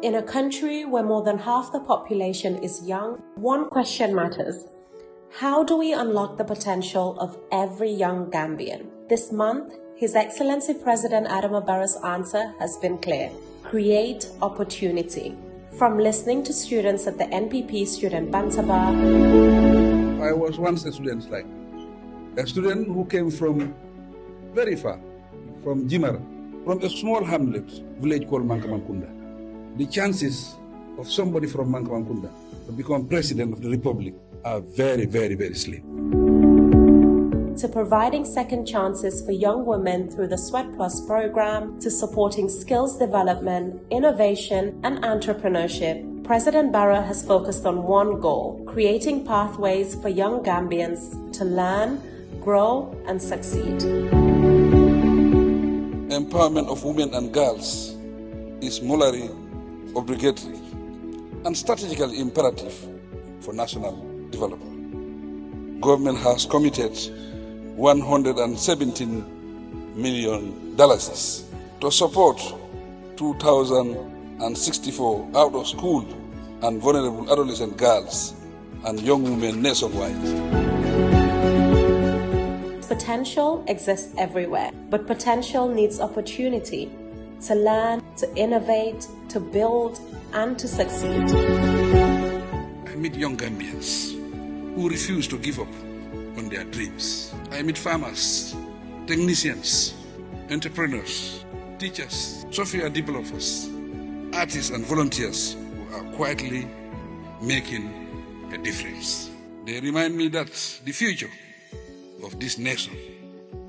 In a country where more than half the population is young, one question matters. How do we unlock the potential of every young Gambian? This month, His Excellency President Adama Barrow's answer has been clear. Create opportunity. From listening to students at the NPP Student Bantaba. I was once a student who came from very far, from Jimara, from a small hamlet, village called Mankamankunda. The chances of somebody from Mankamankunda to become president of the republic are very, very, very slim. To providing second chances for young women through the Sweat Plus program, to supporting skills development, innovation, and entrepreneurship, President Barrow has focused on one goal: creating pathways for young Gambians to learn, grow, and succeed. Empowerment of women and girls is morally obligatory and strategically imperative for national development. Government has committed $117 million to support 2,064 out-of-school and vulnerable adolescent girls and young women nationwide. Potential exists everywhere, but potential needs opportunity to learn, to innovate, to build, and to succeed. I meet young Gambians who refuse to give up on their dreams. I meet farmers, technicians, entrepreneurs, teachers, software developers, artists and volunteers who are quietly making a difference. They remind me that the future of this nation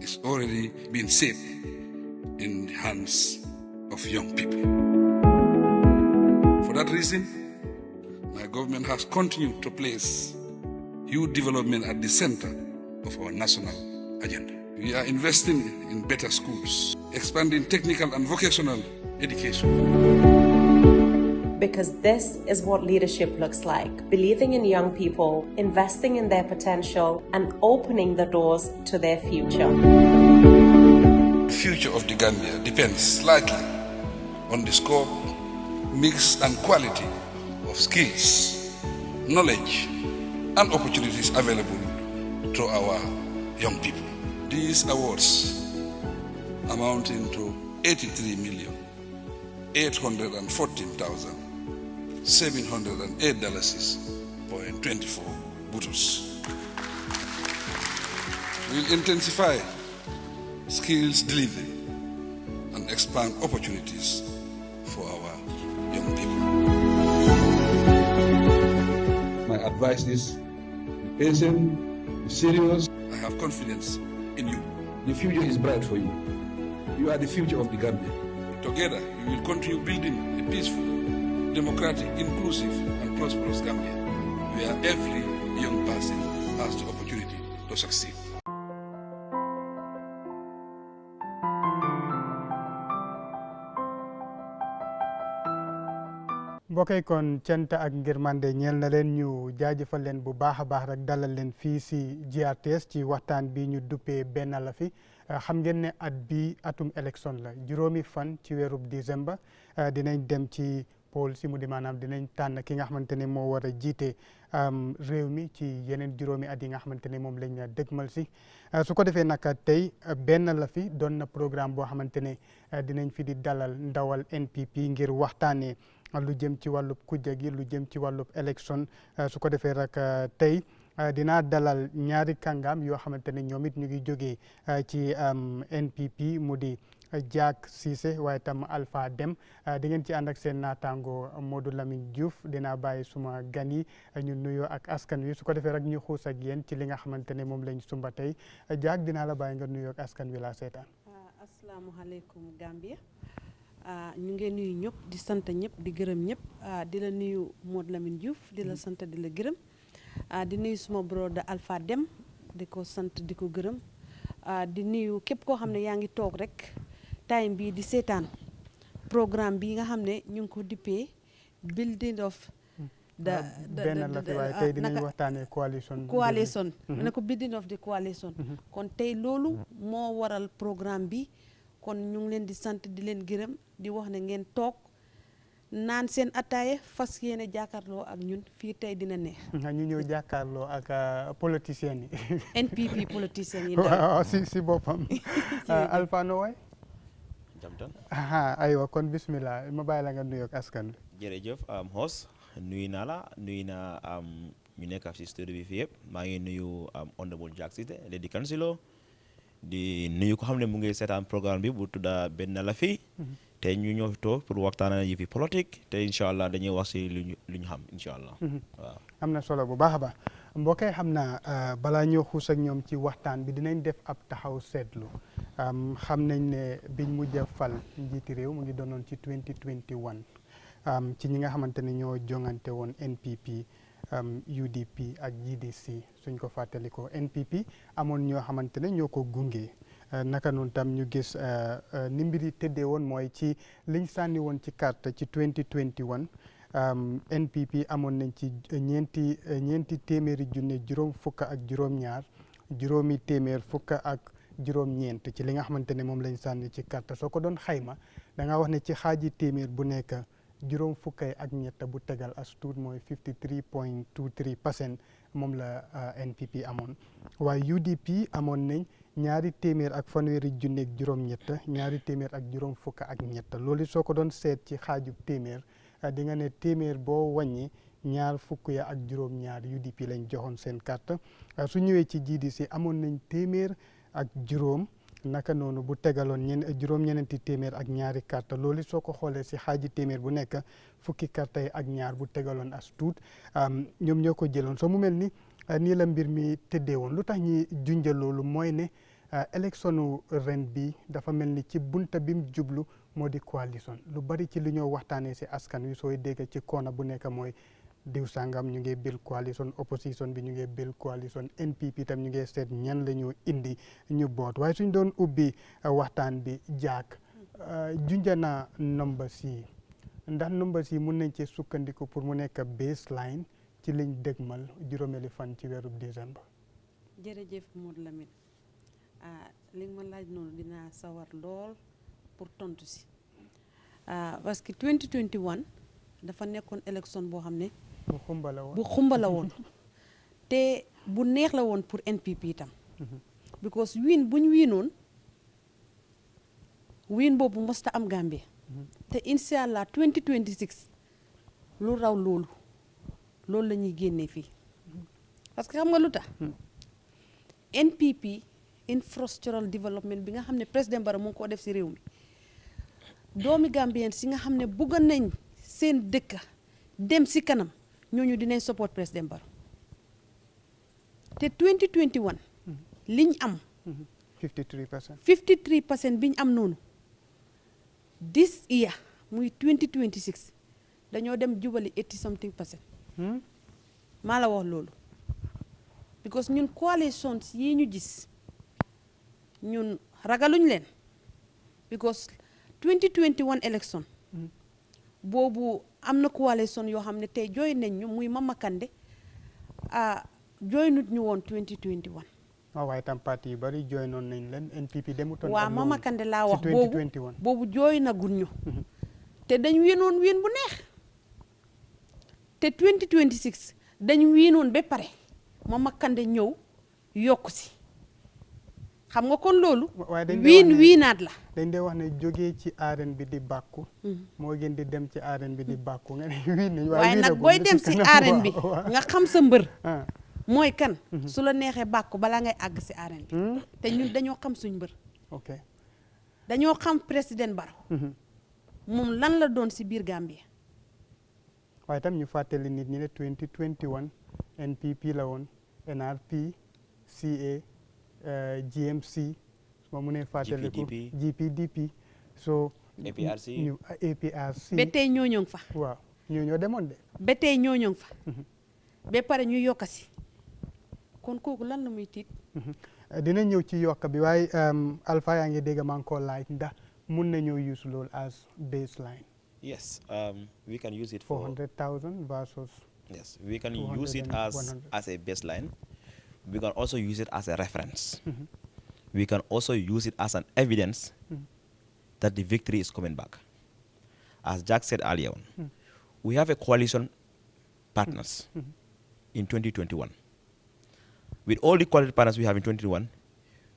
is already being shaped in the hands of young people. For that reason, my government has continued to place youth development at the center of our national agenda. We are investing in better schools, expanding technical and vocational education. Because this is what leadership looks like: believing in young people, investing in their potential, and opening the doors to their future. The future of the Gambia depends slightly on the scope, mix, and quality of skills, knowledge, and opportunities available to our young people. These awards, amounting to $83,814,708.24 butus, will intensify skills delivery and expand opportunities for our young people. My advice is be patient, be serious. I have confidence in you. The future is bright for you. You are the future of the Gambia. Together, we will continue building a peaceful, democratic, inclusive, and prosperous Gambia, where every young person has the opportunity to succeed. bokkay kon cant ak ngirmande ñeel na leen ñu jaajëfal leen bu baax a baax rek dalal leen fii si GRTS ci waxtaan bi ñu duppee benn la fi xam ngeen ne at bi atum élection la juróomi fan ci weerub décembre dinañ dem ci poll si mu di maanaam dinañ tànn ki nga xamante ne moo war a jiite réew mi ci yeneen juróomi at yi nga xamante ne moom lañ dëgmal si su ko defee nag tey benn la fi doon na programme boo xamante ne dinañ fi di dalal ndawal NPP ngir waxtaanee lu jëm ci wàllub kujja gi lu jëm ci wàllub élection su ko defee rek tey dinaa dalal ñaari kàngaam yoo xamante ne ñoom it ñu ngi jógee ci NPP mu di Jack Cissé waaye tam Alpha Dem di ngeen ci ànd ak seen naataango Modou Lamine Diouf dinaa bàyyi suma gan yi ñu nuyoo ak askan wi su ko defee rek ñu xuus ak yéen ci li nga xamante ne moom lañ sumba tey Jack dinaa la bàyyi nga nuyoo ak askan wi laa seetaan. Asalaamaaleykum Gambia. ñu ngi nuyu ñëpp di sant ñëpp di gërëm ñëpp di la nuyu Modou Lamine Diouf di la sant di la gërëm di nuyu suma brother Alpha Dem di ko sant di ko gërëm di nuyu képp koo xam ne yaa ngi toog rek time bii di seetaan programme bi nga xam ne ñu ngi ko dippee building of benn la fi waaye tey dinañ waxtaanee coalition ne ko building of the coalition kon tey loolu moo waral programme bi kon ñu ngi leen di sant di leen gërëm di wax ne ngeen toog naan seen attaaye fas yéene jàkkaarloo ak ñun fii tey dina neex. ñu ñëw jàkkaarloo ak politiciens yi. NPP politiciens yi. waaw si boppam. Alpha no waay. jamtan aywa kon bismillah ma bàyyi la nga nuyoog askan wi. jërëjëf host nuyu naa la nuyu naa ñu nekk si studio bi fii yëpp maa ngi nuyu honorable Jack Cité Lady Councilor di nuyu ko xam ne mu ngi seetaan programme bi bu tudda Bena la fii te ñu ñëw toog pour waxtaanee yi fi politique te incha allah dañuy wax si lu ñu xam incha allah. waaw am na solo bu baax a baax mbokk yi xam naa balaa ñoo xuus ak ñoom ci waxtaan bi dinañ def ab taxaw seetlu xam nañ ne biñ mujj a fal njiiti réew mu ngi doonoon ci 2021 ci ñi nga xamante ne ñoo jongante woon NPP UDP ak GDC suñ ko fàttalikoo NPP amoon ñoo xamante ne ñoo ko gunge. naka noonu tam ñu gis ni mbir yi tëddee woon mooy ci liñ sànni woon ci carte ci 2021 NPP amoon nañ ci ñeenti téeméeri junne juróom fukk ak juróom-ñaar juróomi téeméer fukk ak juróom-ñeent ci li nga xamante ne moom lañ sànni ci carte soo ko doon xayma da nga wax ne ci xaaji téeméer bu nekk juróom fukkay ak ñett bu tegal as tuut mooy 53.23% moom la NPP amoon waaye UDP amoon nañ ñaari téeméer ak fanweeri junne ak juróom-ñett ñaari téeméer ak juróom fukk ak ñett loolu soo ko doon seet ci xaajub téeméer di nga ne téeméer boo wàññi ñaar fukk ya ak juróom-ñaar UDP lañ joxoon seen carte su ñëwee ci GDC amoon nañ téeméer ak juróom naka noonu bu tegaloon juróom-ñeneenti téeméer ak ñaari carte loolu soo ko xoolee si xaaji téeméer bu nekk fukki carte yi ak ñaar bu tegaloon as tuut ñoom ñoo ko jëloon soo mu mel ni nii la mbir mi tëddee woon lu tax ñi junjal loolu mooy ne électionu ren bi dafa mel ni ci bunta bi mu jublu moo di coalition lu bari ci li ñoo waxtaanee si askan wi sooy dégg ci koona bu nekk mooy diw sangam ñu ngi bil coalition opposition bi ñu ngi bil coalition NPP tam ñu ngi seet ñan la ñu indi ñu boot waaye suñ doon ubbi waxtaan bi jaak junja na numbers yi ndax numbers yi mun nañ ci sukkandiku pour mu nekk baseline ci liñ dégmal juróomeeli fan ci weeru décembre. jërëjëf Modou Lamine li nga ma laaj noonu dinaa sawar lool pour tontu si parce que 2021 dafa nekkoon élection boo xam ne. bu xumba la woon te bu neex la woon pour NPP itam. because wiin bu ñu wiinoon wiin boobu mosta am Gambie. te incha allah 2026 lu raw loolu la ñuy génnee fii parce que xam nga lu tax. NPP infrastructural development bi nga xam ne président Barrow mu ngi koo def si réew mi doomi Gambien si nga xam ne bugg nañ seen dëkk dem si kanam ñooñu dinañ support président Barrow te 2021 liñ am. 53% biñ am noonu this year muy 2026 dañoo dem jubali 80-something%. maa la wax loolu because ñun coalitions yi ñu gis ñun ragaluñ leen because 2021 election boobu am na coalition yoo xam ne tey jooy nañ ñu muy Mama Kandeh jooy nut ñu woon 2021. waaye tam parti yu bari jooy noonu nañ leen NPP demutoon. waaw Mama Kandeh laa wax 2021 boobu jooy na gun ñu. te dañ wiinoon wiin bu neex te 2026 dañ wiinoon ba pare Mama Kandeh ñëw yokku si xam nga kon loolu. wiinaat la. dañ dee wax ne jógee ci arène bi di bàkku. moo gën di dem ci arène bi di bàkku nga ne wiin nañ. waaye nag booy dem si arène bi nga xam sa mbër. mooy kan. su la neexee bàkku balaa ngay àgg si arène bi. te ñun dañoo xam suñ mbër. ok dañoo xam président Barrow. moom lan la doon si biir Gambie. waaye tam ñu fàttali nit ñi ne 2021 NPP la woon NRP CA GMC ma mu ne fàttaliku GPDP so APRC ba tey ñooñoo fa. waaw ñoo demoon de. ba tey ñooñoo fa. ba pare ñu yokk si kon kooku lan la muy tiit. dina ñëw ci yokk bi waaye Alpha yaa ngi dégg maa ngi koo laaj ndax mun nañoo use loolu as baseline. Yes, we can use it for 400,000 versus. Yes, we can use it as a baseline. We can also use it as a reference. We can also use it as an evidence that the victory is coming back. as Jack said earlier on, we have a coalition partners in 2021. With all the coalition partners we have in 2021,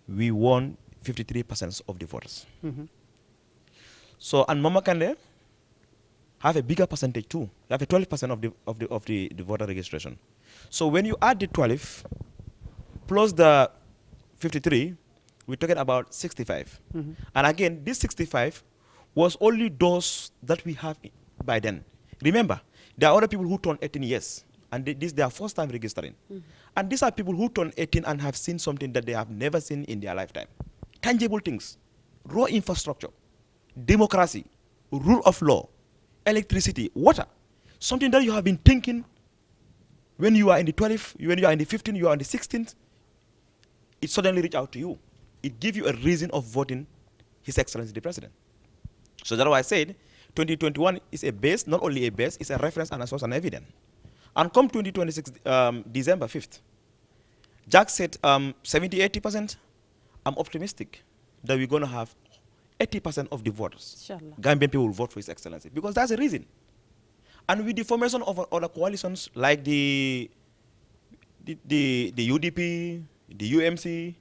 we won 53% of the voters. So, and Mama Kande have a bigger percentage too. They have a 12% of the voter registration. So when you add the 12 plus the 53, we're talking about 65. And again, this 65 was only those that we have by then. Remember, there are other people who turn 18 years, and this is their first time registering. And these are people who turn 18 and have seen something that they have never seen in their lifetime. Tangible things, raw infrastructure, democracy, rule of law, electricity, water. Something that you have been thinking when you are in the 12th, when you are in the 15th, you are in the 16th, it suddenly reach out to you. It gives you a reason of voting His Excellency the President. So that's why I said 2021 is a base, not only a base, it's a reference and a source and evidence. And come 2026, December 5th, Jack said 70-80%. I'm optimistic that we're going to have 80% of the voters. Inshallah. Gambian people will vote for His Excellency because that's the reason. And with the formation of other coalitions like the UDP, the UMC,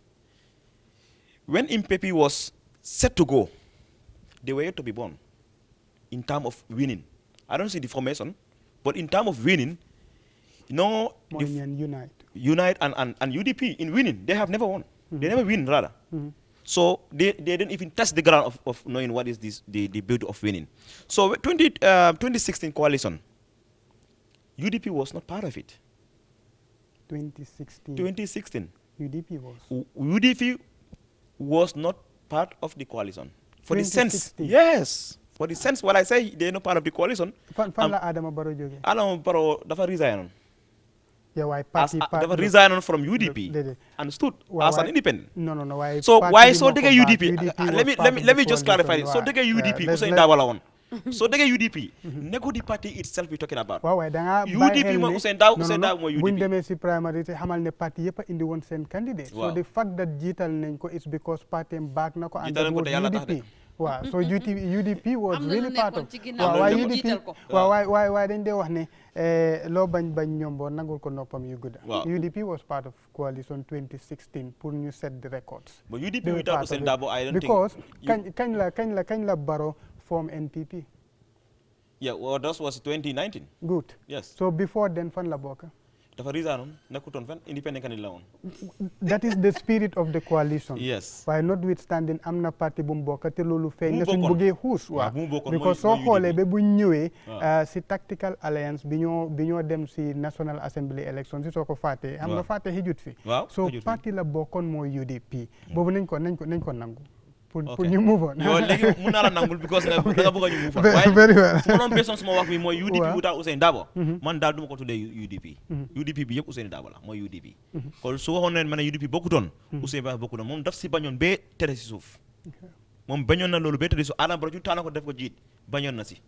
when Impepe was set to go, they were yet to be born in terms of winning. I don't see the formation, but in terms of winning, you know, Unite and UDP in winning, they have never won. They never win, rather. So they didn't even test the ground of knowing what is the beauty of winning. So 2016 coalition, UDP was not part of it. 2016. UDP was not part of the coalition. For the sense, yes. For the sense, what I say, they're not part of the coalition. Fan la Adama Barrow jóge. Adama Barrow dafa resign. Yeah, why party dafa resign from UDP and stood as an independent. No. Why? So why so they get UDP? Let me just clarify it. So they get UDP. Usain Dawala one. So they get UDP. Nego the party itself we're talking about. Waaw da nga UDP mo Usain Daw mooy UDP. Buñ demee ci primary te xamal ne parti yëpp indi woon seen candidate. So the fact that jiital nañ ko is because party back na ko and UDP. Wow, so UDP was really part of. Why UDP? Why dañ dee wax ne loo bañ ñoom boo nangul ko noppam yu gudda. UDP was part of coalition 2016 pour ñu set the records. But UDP without Usain Dabo, I don't because think. Because kañ la Barrow form NPP. Yeah, well, that was 2019. Good. Yes. So before then, fan la bokk. Dafa resign nekkutoon fan independent candidate la woon. That is the spirit of the coalition. Yes. Why notwithstanding am na parti bu mu bokk te loolu feeñ na suñ bëggee xuus. Waaw because soo xoolee ba buñ ñëwee si tactical alliance bi ñoo dem si National Assembly election si soo ko fàttee am nga fàtte xijut fi. So parti la bokkoon mooy UDP. Boobu nañ ko nangu. pour ñu move on. Yow léegi mun naa la nangul because da nga bëgg a ñu move on. Very well. su ma doon besoon suma wax bi mooy UDP without Usain Dabo. man daal du ma ko tuddee UDP. UDP bi yëpp Usain Dabo la mooy UDP. kon su waxoon ne ma ne UDP bokkutoon. Usain Dabo bokkutoon moom daf si bañoon bee tere si suuf. moom bañoon na loolu bee tere si suuf Adama Barrow ñu tànn ko def ko jiit bañoon na si.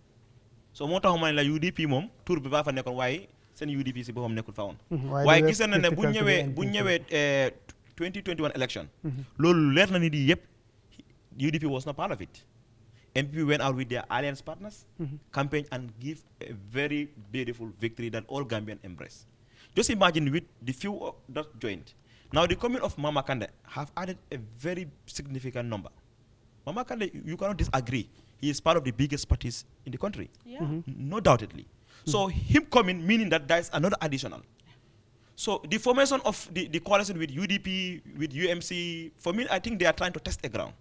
so moo tax ma ne la UDP moom tur bi baa fa nekkoon waaye seen UDP si boppam nekkul fa woon. waaye gis na ne bu ñëwee 2021 election. loolu leer na ni di yëpp. UDP was not part of it. MPP went out with their alliance partners, campaign and give a very beautiful victory that all Gambian embrace. Just imagine with the few that joined. Now the coming of Mama Kande have added a very significant number. Mama Kande, you cannot disagree. He is part of the biggest parties in the country. Yeah. No doubtedly. So him coming meaning that there is another additional. So the formation of the coalition with UDP, with UMC, for me, I think they are trying to test a ground.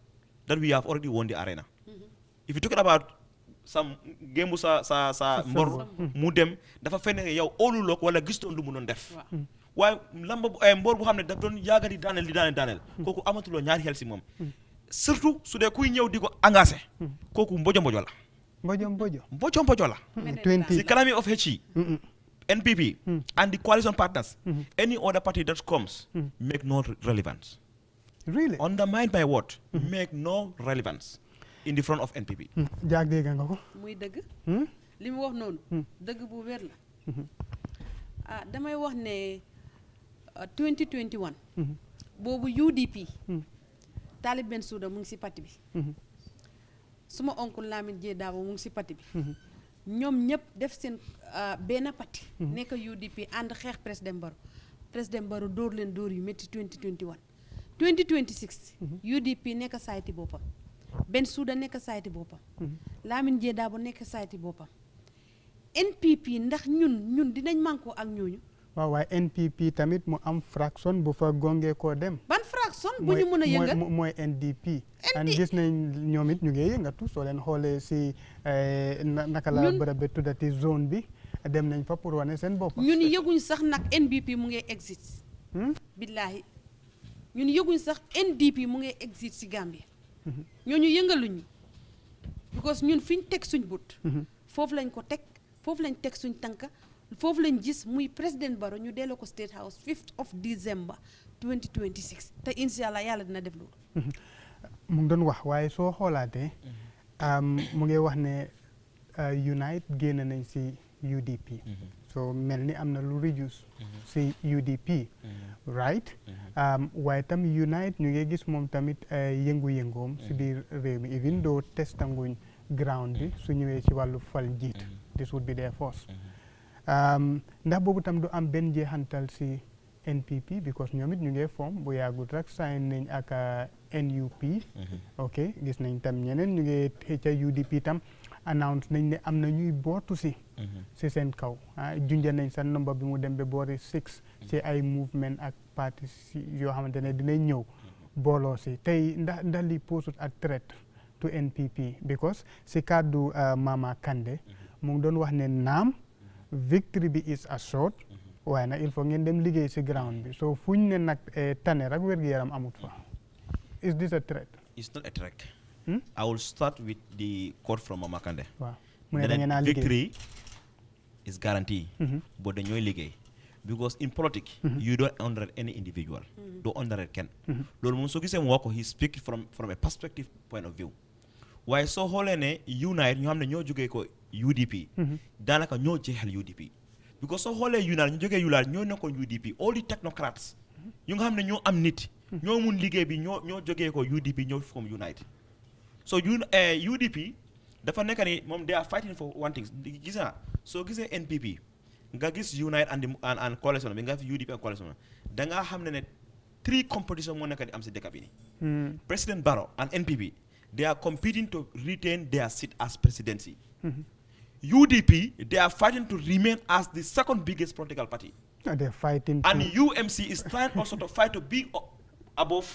That we have already won the arena. If you're talking about some game sa mbor mu dem dafa fene yow óoluloo ko wala gistoon lu mu doon def waaye lamba mbor bu xam ne daf doon yaaga di daaneel kooku amatuloo ñaari xel si moom surtout su dee kuy ñëw di ko engagé kooku mbojo la the calamity of HE NPP and the coalition partners any other party that comes make no relevance. Really? Undermined by what? Make no relevance in the front of NPP. Jaag dégg nga ko. muy dëgg. li mu wax noonu. dëgg bu wér la. damay wax ne 2021. boobu UDP. Talib Bensouda mu ngi si parti bi. suma oncle Lamine Dié Dabo mu ngi si parti bi ñoom ñëpp def seen benn parti nekk UDP ànd xeex président Barrow dóor leen dóor yu métti 2021 2026 UDP nekk sayti boppam Bensouda nekk sayti boppam Lamine Dié Dabo nekk sayti boppam NPP ndax ñun dinañ mànkoo ak ñooñu waaw waaye NPP tamit mu am fraction bu fa gongee koo dem ban fraction bu ñu mën a yëngal mooy NDP and gis nañ ñoom it ñu ngi yëngatu soo leen xoolee si naka la bërëb bi tuddati zone bi dem nañ fa pour wane seen bopp ñun yëguñ sax nag NBP mu ngi exit billaahi ñun yëguñ sax NDP mu ngi exit si Gambie ñooñu yëngaluñu because ñun fi ñu teg suñ but foofu lañ ko teg foofu lañ teg suñ tànka foofu lañ gis muy président Barrow ñu delloo ko State House 5th of December 2026 te incha allah yàlla dina def loolu mu ngi doon wax waaye soo xoolaatee mu ngi wax ne Unite génn nañ si UDP so mel ni am na lu reduce si UDP right waaye tam Unite ñu ngi gis moom tamit yëngu-yëngoom si biir réew mi even though testanguñ ground bi su ñëwee ci wàllu fal njiit this would be their force ndax boobu tam du am benn jeexantal si NPP because ñoom it ñu ngi form bu yàggut rek sign nañ ak NUP ok gis nañ tam ñeneen ñu ngi xëcca UDP tam announce nañ ne am na ñuy bootu si seen kaw junja nañ sa nombre bi mu dem ba boori 6 si ay movement ak parti yoo xamante ne dinañ ñëw booloo si tey ndax li posut ak threat to NPP because si kàddu Mama Kandeh mu ngi doon wax ne naam victory bi is assured waaye nag il faut ngeen dem liggéey si ground bi so fuñ ne nag tane rek wér-gu-yaram amut fa is this a threat? It's not a threat. I will start with the quote from Mama Kandeh. Wow. That victory is guaranteed, but dañooy liggéey because in politics you don't underrate any individual. Don't underrate kenn. loolu moom soo gisee mu wax ko he speak from a perspective point of view. waaye soo xoolee ne Unite ñoo xam ne ñoo jógee ko UDP daanaka ñoo jeexal UDP because soo xoolee Unite ñu jógee Unite ñoo nekkoon UDP all the technocrats ñu nga xam ne ñoo am nit ñoo mun liggéey bi ñoo jógee ko UDP ñoo from Unite so UDP dafa nekk ni moom they are fighting for one thing gis naa soo gisee NPP nga gis Unite and coalition bi nga fi UDP and coalition da ngaa xam ne 3 competition moo nekk di am si dëkk bi nii President Barrow and NPP they are competing to retain their seat as presidency. UDP, they are fighting to remain as the second biggest political party. They're fighting. And UMC is trying also to fight to be above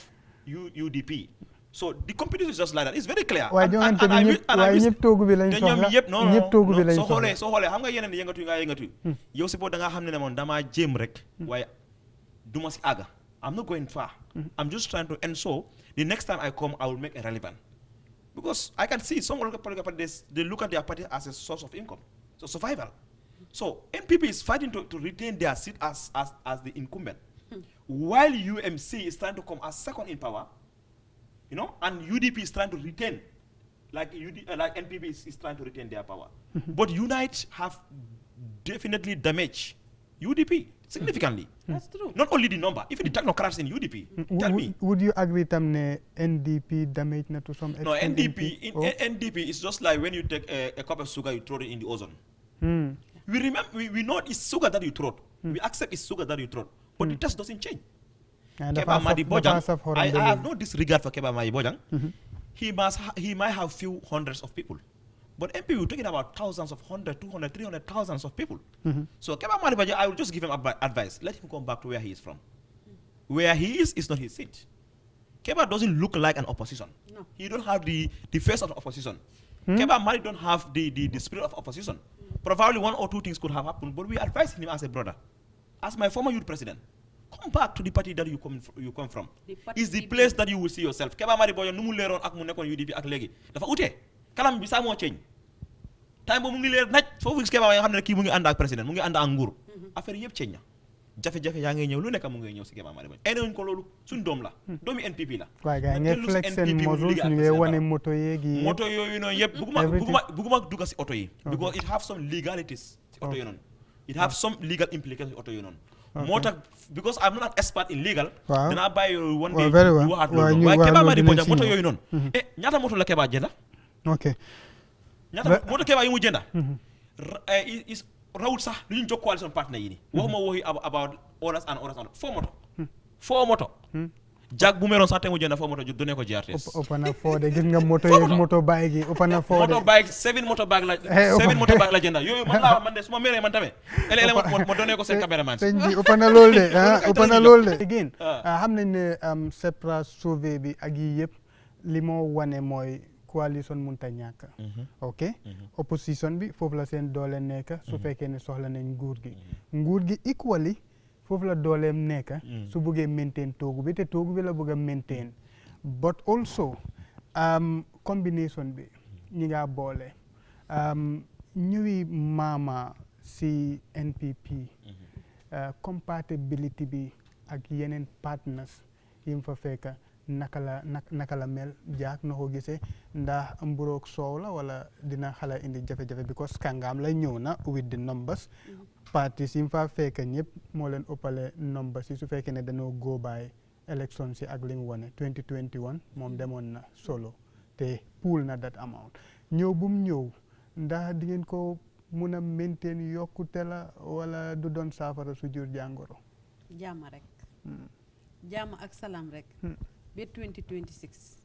UDP. So the competition is just like that. It's very clear. Why don't ñëpp toogu bi lañ soxla ñëpp toogu bi lañ soxla soo xoolee xam nga yeneen yëngatu nga yëngatu yow si boo da nga xam ne moom damaa jéem rek waaye duma si àgga I'm not going far. I'm just trying to ensure the next time I come I will make it relevant. Because I can see some political parties, they look at their party as a source of income, so survival. So NPP is fighting to retain their seat as the incumbent, while UMC is trying to come as second in power, you know, and UDP is trying to retain, like NPP is trying to retain their power. But Unite have definitely damaged UDP significantly. That's true. Not only the number, even the technocrats in UDP. Tell me. Would you agree that NDP damaged to some extent? No, NDP is just like when you take a cup of sugar, you throw it in the ozone. We know it's sugar that you throw. We accept it's sugar that you throw. But the taste doesn't change. Keba Madi Bojang, I have no disregard for Keba Madi Bojang. He might have few hundreds of people. But MP, we're talking about thousands of 100, 200, 300 thousands of people. So Keba Madi Bojang, I will just give him advice. Let him come back to where he is from. Where he is not his seat. Keba doesn't look like an opposition. No. He don't have the face of opposition. Keba Madi don't have the spirit of opposition. Probably 1 or 2 things could have happened, but we advise him as a brother. As my former youth president, come back to the party that you come from. It's the place that you will see yourself. Keba Madi Bojang numu leron ak mu nekon UDP ak legi. Dafa outé. Kalam bi sa mo change. Time bo mu ngi leer naj fofu gis Keba nga xamne ki mu ngi and ak president, mu ngi and ak nguur. Affaire yépp change na. Jafe-jafe yaa ngay ñëw lu nekk mu ngay ñëw si Keba Madi Bojang. Ene ko loolu suñ doom la. Doomi NPP la. Waaye gars yi flex seen muscles ñu ngi wane moto yeegi. Moto yooyu noonu yëpp buguma dugg si oto yi. Because it have some legalities si oto yi noonu. It have some legal implications si oto yi noonu. moo tax because I'm not an expert in legal. waaw danaa bàyyi one day. waaw very well waaye Keba Madi Bojang moto yooyu noonu. ñaata moto la Keba jënda. ok ñaata moto Keba yi mu jënda is rawut sax lu ñu jox coalition partner yi nii waxuma waxi about others and others 4 moto jag bu meroon sax te mu jënd 4 moto ju done ko GRTS ëpp na foo de gis nga moto yeeg moto bike yi ëpp na foo de moto bike 7 moto bike la jënda yooyu man laa wax man de su ma meree man tamit ele ma donné ko seen caméraman sëñ bi ëpp na loolu de ëpp na loolu de again xam nañ ne sepra sauvé bi ak yi yëpp li moo wane mooy coalition munta ñàkk ok opposition bi foofu la seen doole nekk su fekkee ne soxla nañ nguur gi equally foofu la dooleem nekk su bëggee maintain toogu bi te toogu bi la bëgg a maintain but also combination bi ñi nga boole ñuy maama si NPP compatibility bi ak yeneen partners yi mu fa fekk naka la mel jaak na ko gisee ndax mburoog soow la wala dina xala indi jafe-jafe because kàngaam la ñëw na with the numbers parties yi mu fa fekk ñëpp moo leen ëppale numbers yi su fekkee ne dañoo go by election si ak li mu wane 2021 moom demoon na solo te pool na that amount ñëw bu mu ñëw ndax di ngeen ko mun a maintain yokkute la wala du doon saafara su jur jàngoro jàmm rek jàmm ak salaam rek ba 2026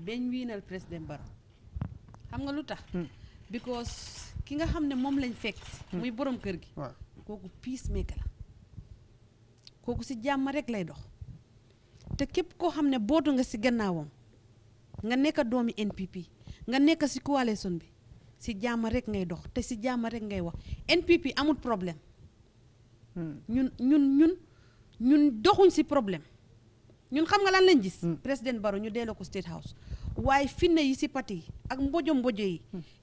bañ wiinal président Barrow xam nga lu tax because ki nga xam ne moom lañ fekk muy borom kër gi kooku peacemaker la kooku si jàmm rek lay dox te képp koo xam ne bootu nga si gannaawam nga nekk doomi NPP nga nekk si coalition bi si jàmm rek ngay dox te si jàmm rek ngay wax NPP amul problème ñun doxuñ si problème ñun xam nga lan lañ gis président Barrow ñu delloo ko State House waaye finne yi si pati yi ak mbojo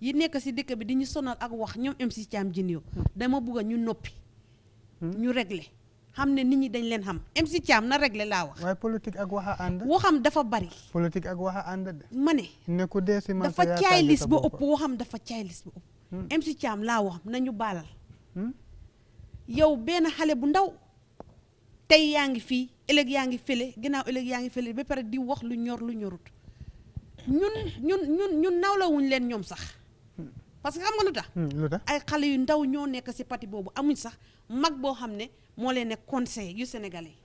yi nekk si dëkk bi di ñu sonal ak wax ñoom MC Thiam Jinio dama bugg a ñu noppi ñu régler xam ne nit ñi dañ leen xam MC Thiam na régler laa wax waaye politique ak waxa ànd waxam dafa bari politique ak waxa ànd de ma ne ku dee si dafa caay lis ba ëpp waxam dafa caay lis ba ëpp MC Thiam laa wax nañu baalal yow benn xale bu ndaw tey yaa ngi fii ëllëg yaa ngi fële ginnaaw ëllëg yaa ngi fële ba pare di wax lu ñor lu ñorut ñun nawlawuñ leen ñoom sax parce que xam nga lu tax ay xale yu ndaw ñoo nekk si parti boobu amuñ sax mag boo xam ne moo leen ne conseil yu sénégalais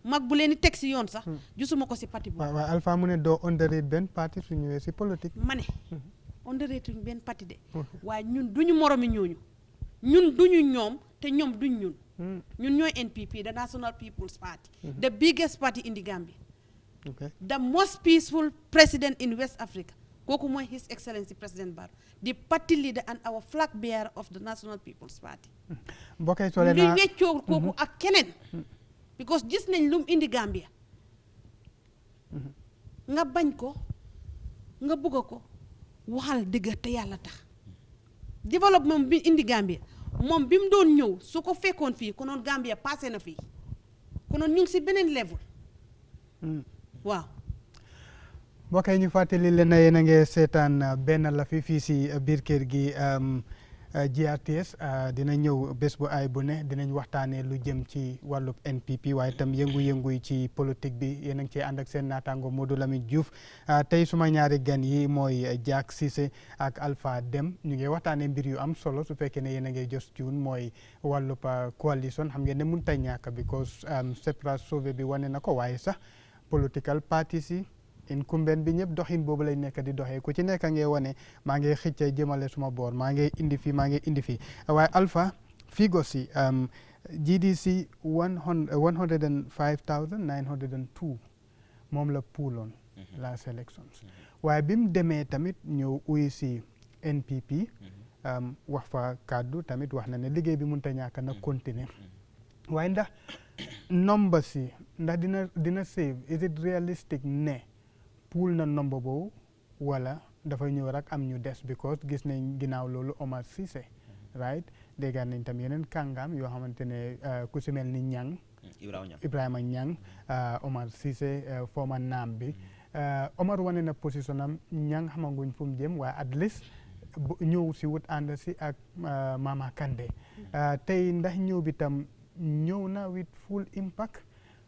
mag bu leen di teg si yoon sax gisuma ko si parti boobu waaw Alpha mu ne doo underrate benn parti su ñëwee si politique ma ne underrate uñ benn parti de waaye ñun duñu moromi ñooñu ñun duñu ñoom te ñoom duñ ñun ñun ñooy NPP the National People's Party the biggest party in the Gambia the most peaceful president in West Africa kooku mooy His Excellency President Barrow the party leader and our flag bearer of the National People's Party luy weccoo kooku ak keneen because gis nañ lu mu indi Gambia nga bañ ko nga bëgg ko waxal dëgg te yàlla tax développement bi indi Gambia moom bi mu doon ñëw su ko fekkoon fii konoon Gambia passé na fii konoon ñu ngi si beneen level waaw mbokk yi ñu fàttali leen na yéen a ngi seetaan benn la fii si biir kër gi GRTS dina ñëw bés bu ay bu ne dinañ waxtaanee lu jëm ci wàllub NPP waaye itam yëngu-yëngu yi ci politique bi yéen a ngi cee ànd ak seen naataango Modou Lamine Diouf tey suma ñaari gan yi mooy Jack Cissé ak Alpha Dem ñu ngi waxtaanee mbir yu am solo su fekkee ne yéen a ngi jos tune mooy wàllub coalition xam ngeen ne mënut a ñàkk because sepra sauvé bi wane na ko waaye sax political parties yi incumbent bi ñëpp doxin boobu lay nekk di doxee ku ci nekk ngee wane maa ngi xëcc jëmale suma boor maa ngi indi fii waaye Alpha figures yi GDC 105,902 moom la pooloon last elections waaye bi mu demee tamit ñëw uy si NPP wax fa kàddu tamit wax na ne liggéey bi mënut a ñàkk na continuer waaye ndax numbers yi ndax dina save is it realistic ne pool na nombre boobu wala dafa ñëw rek am ñu des because gis nañ ginnaaw loolu Omar Cissé right déggaan nañ tam yeneen kàngaam yoo xamante ne ku si mel ni Ñang Ibrahima Ñang Omar Cissé former naam bi Omar wane na position am Ñang xamanguñ fu mu jëm waaye at least ñëw si wut ànd si ak Mama Kandeh tey ndax ñëw bi tam ñëw na with full impact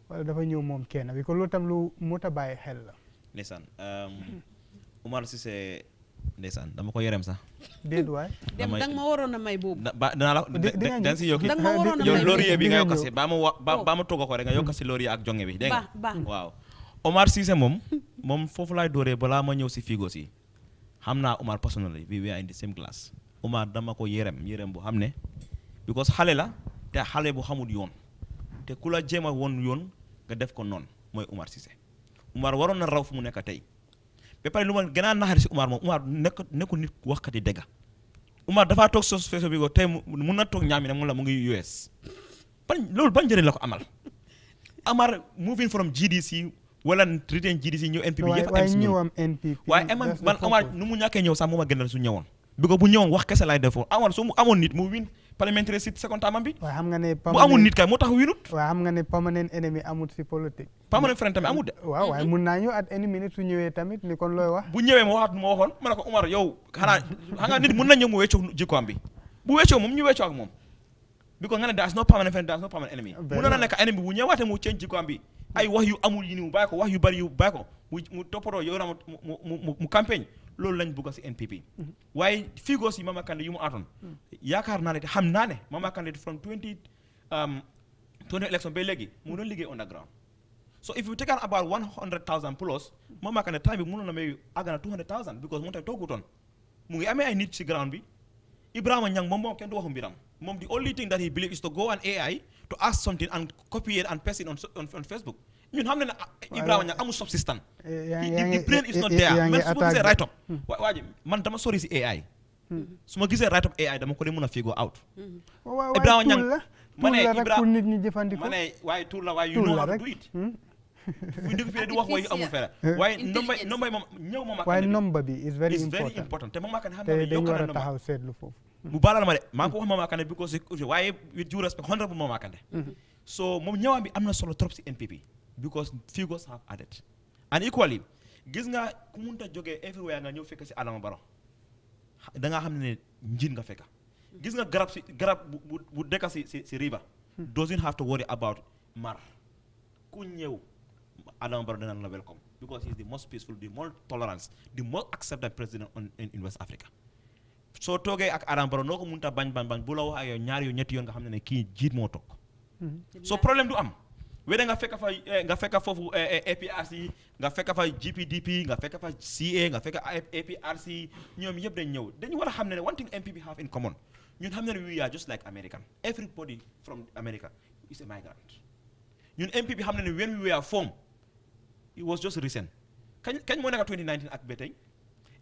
wala dafa ñëw moom kenn bi ko loolu tam lu mot a bàyyi xel la ndeysaan Umar Cissé ndeysaan dama ko yerem sax. déet waay. dem danga ma waroon a may boobu. danaa la danga si yokki. danga ma waroon a may yow laurier bi nga ñëw. yokk si ba ma togg ko rek nga yokk si laurier ak jonge bi dégg nga. baax waaw Omar Cissé moom foofu laay dooree balaa ma ñëw si Figo si xam naa Omar personally we are in the same class. Omar dama ko yerem bu xam ne because xale la te xale bu xamul yoon te ku la jéem a woon yoon nga def ko noonu mooy Omar Cissé. Omar waroon na raw fu mu nekk tey ba pare lu ma gën a naxari si Omar moom Omar nekku nit waxkati dëgg. Omar dafaa toog sos feso bi ko tey mun na toog ñaami ne mun la mu ngi US loolu ban njëriñ la ko amal. Omar moving from GDC wala retain GDC ñëw NPP yëpp am si ñun waaye man Omar nu mu ñàkkee ñëw sax mu ma gënal su ñëwoon bi ko bu ñëwoon wax kese lay defoon Omar su mu amoon nit mu win parliamentary seat second term bi waaye xam nga ne bu amul nit kay moo tax winut waaye xam nga ne permanent ennemi amut si politique permanent friend tamit amul de waaw waaye mun naa ñëw at any minute su ñëwee tamit ni kon looy wax bu ñëwee ma waxoon ma ne ko Omar yow xanaa xam nga nit mun na ñëw mu weccoo jikkoom bi bu weccoo moom ñu weccoo ak moom bi ko nga ne there is no permanent friend there is no permanent enemy mun na nekk enemy bu ñëwaatee mu change jikkoom bi ay wax yu amul yi ni mu bàyyi ko wax yu bari yu bàyyi ko mu toppatoo yow na mu campagne loolu lañ bëgg si NPP waaye Figo si Mama Kandeh yu mu aatoon yaakaar naa ne te xam naa ne Mama Kandeh from 20 election ba léegi mu doon liggéey underground so if you take out about 100,000 plus Mama Kandeh time bi mënoon na may àgg na 200,000 because moom tamit toogutoon mu ngi amee ay nit si ground bi Ibrahima Niang moom kenn du waxu mbiram moom the only thing that he believes is to go on AI to ask something and copy it and paste it on Facebook ñun xam ne Ibrahima Niang amul subsistance the brain is not there man su ma gisee write up waa ji man dama sori si AI su ma gisee write up AI dama ko dee mën a figure out Ibrahima Niang ma ne Ibrahima nit ñi jëfandikoo ma ne waaye tour la waaye you know how to do it fu dëgg fii di wax waaye amul fere waaye nombay moom ñëw moom ak waaye nomba bi is very important te Mama Kandeh xam te ne dañu yokk war na a taxaw seetlu foofu bu baalal ma de maa ngi ko wax Mama Kandeh because waaye with due respect honorable Mama Kandeh so moom ñëwaam bi am na solo trop si NPP because figures have added and equally gis nga ku munta jógee everywhere nga ñëw fekk si Adama Barrow da nga xam ne njiit nga fekka gis nga garab bu dëkka si riba doesn't have to worry about mar ku ñëw Adama Barrow dana la welcome because he is the most peaceful the most tolerance the most accepted president in West Africa soo toogee ak Adama Barrow noo ko munta bañ bu la wax ak yow ñaari yoon ñetti yoon nga xam ne kii jiit moo toog so problème du am wede nga fekk foofu APRC nga fekk fa GPDP nga fekk fa CA nga fekk APRC ñoom yëpp dañ ñëw dañu war a xam ne one thing NPP have in common ñun xam ne we are just like American everybody from America is a migrant ñun NPP xam ne when we were formed it was just recent kañ moo nekk 2019 ak ba tey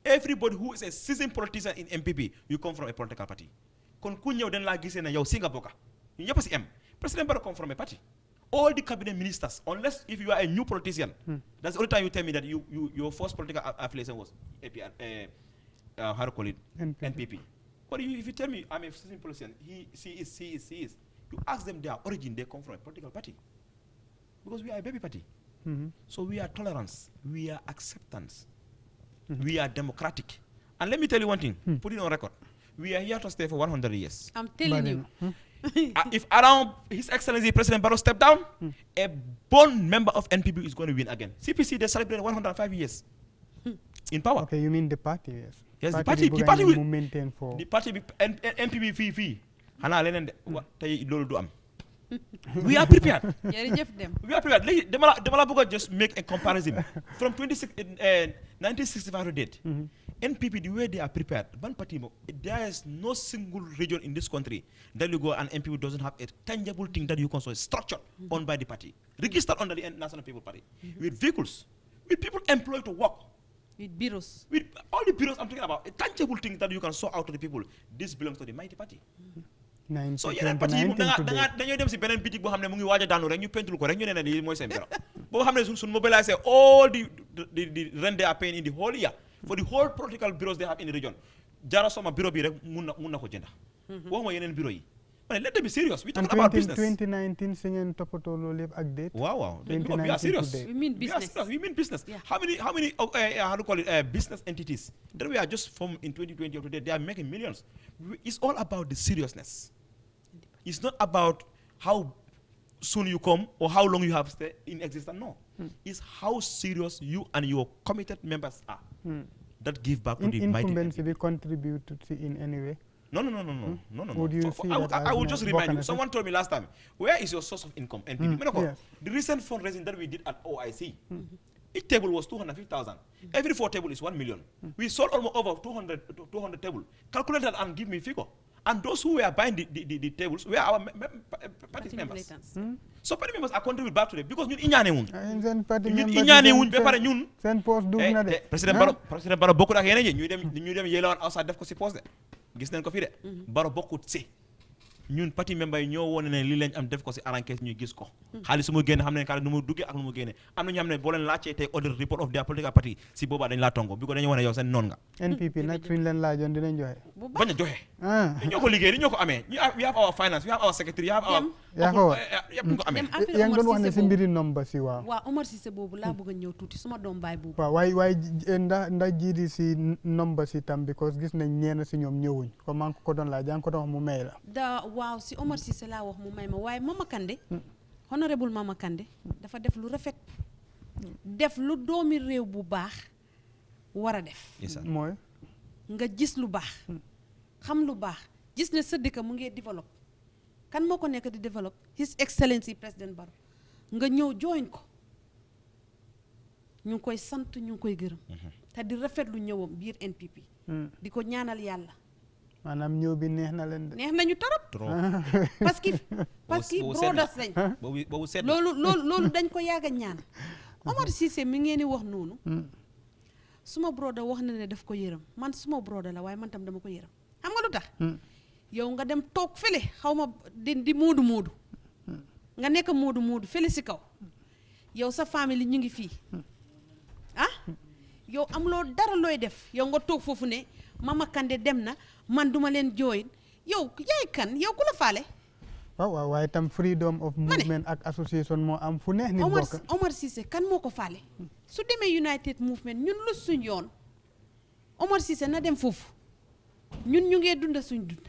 everybody who is a seasoned politician in NPP you come from a political party kon ku ñëw dañ laa gisee ne yow si nga bokka ñu ñëpp si am President Barrow come from a party all the cabinet ministers unless if you are a new politician that's the only time you tell me that your first political affiliation was how to call it NPP but if you tell me I'm a seasoned politician he is you ask them their origin they come from a political party because we are a baby party so we are tolerance we are acceptance we are democratic and let me tell you one thing put it on record we are here to stay for 100 years I'm telling you if around His Excellency President Barrow step down a born member of NPP is going to win again CPC they celebrate 105 years in power okay you mean the party yes the party will maintain for the party NPP fii xanaa leneen de tey loolu du am we are prepared jërëjëf dem we are prepared léegi dama la bëgg a just make a comparison from 1965 to date NPP the way they are prepared ban party mo there is no single region in this country that you go and NPP doesn't have a tangible thing that you can say structured owned by the party registered under the National People Party with vehicles with people employed to work with bureaus with all the bureaus I'm talking about a tangible thing that you can show out to the people this belongs to the mighty party so yeneen parti yi moom dañoo dem si beneen bitig boo xam ne mu ngi waaj a daanu rek ñu pentul ko rek ñu ne ne lii mooy seen bureau boo xam ne suñ mobiliser all the rent they are paying in the whole year for the whole political bureaus they have in the region jara soma bureau bi rek mun na ko jënda waxuma yeneen bureau yi ma ne let them be serious we talking about business 2019 si ngeen toppatoo loolu yëpp ak date waaw we are serious we mean business how many how to call it business entities that we are just formed in 2020 or today they are making millions it's all about the seriousness it's not about how soon you come or how long you have stayed in existence no it's how serious you and your committed members are that give back to the mighty. Incumbency be contributed in any way? No. Would you see that I will just remind you. Someone told me last time, where is your source of income? NPP. Yes. The recent fundraising that we did at OIC, each table was 250,000. Every 4 tables is 1 million. We sold almost over 200 tables. Calculate that and give me figure. And those who were buying the tables were our party members. So party members are contributing back to them because ñun iñaane wuñ. ñun iñaane wuñ ba pare ñun. Seen poste dugg na de. Président Barrow bokkut ak yeneen ñi ñu dem yelawaan outside def ko si poste de. Gis nañ ko fi de. Barrow bokkut si. ñun parti member yi ñoo wone ne lii lañ am def ko si arranqué ñu gis ko. xaalis su mu génne xam ne nu mu duggee ak nu mu génne am na ñu xam ne boo leen laajtee tey audit report of their political party si boobaa dañ laa tongo bi ko dañu wane yow seen noon nga. NPP nag suñ leen laajoon dinañ joxe. bañ a joxe. ñoo ko liggéey ñoo ko amee we have our finance we have our secretary we have our. yaa ko wax yëpp ñu ko amee. yaa ngi doon wax ne si mbiri nomba si waaw. waaw Omar Cissé boobu laa bëgg a ñëw tuuti suma doom baay boobu. waaw waaye ndax jiidi si nomba si tam because gis nañ ñeena si ñoom ñëwuñ comme maa ngi ko doon laaj yaa ngi ko doon wax mu may la. waaw si Omar Cissé laa wax mu may ma waaye Mama Kandeh honorable Mama Kandeh dafa def lu rafet def lu doomi réew bu baax war a def mooy nga gis lu baax xam lu baax gis ne sa dëkk mu ngi développe kan moo ko nekk di développe His Excellency President Barrow nga ñëw join ko ñu ngi koy sant ñu ngi koy gërëm te di rafet lu ñëwam biir NPP di ko ñaanal yàlla maanaam ñëw bi neex na leen de. neex nañu trop parce que brothers lañ boobu seet loolu dañ ko yàgg a ñaan Omar Cissé mi ngeen di wax noonu suma broda wax na ne daf ko yërëm man suma broda la waaye man tam dama ko yërëm xam nga lu tax yow nga dem toog fële xaw ma di moodu nga nekk moodu fële si kaw yow sa famille ñu ngi fii yow am loo dara looy def yow nga toog foofu ne Mama Kandeh dem na man duma leen join yow yaay kan yow ku la faale. waaw waaye tam freedom of movement ak association moo am fu neex nit bokk. Omar Cissé kan moo ko faale su demee United Movement ñun lu suñ yoon Omar Cissé na dem foofu ñun ñu ngee dunda suñ dund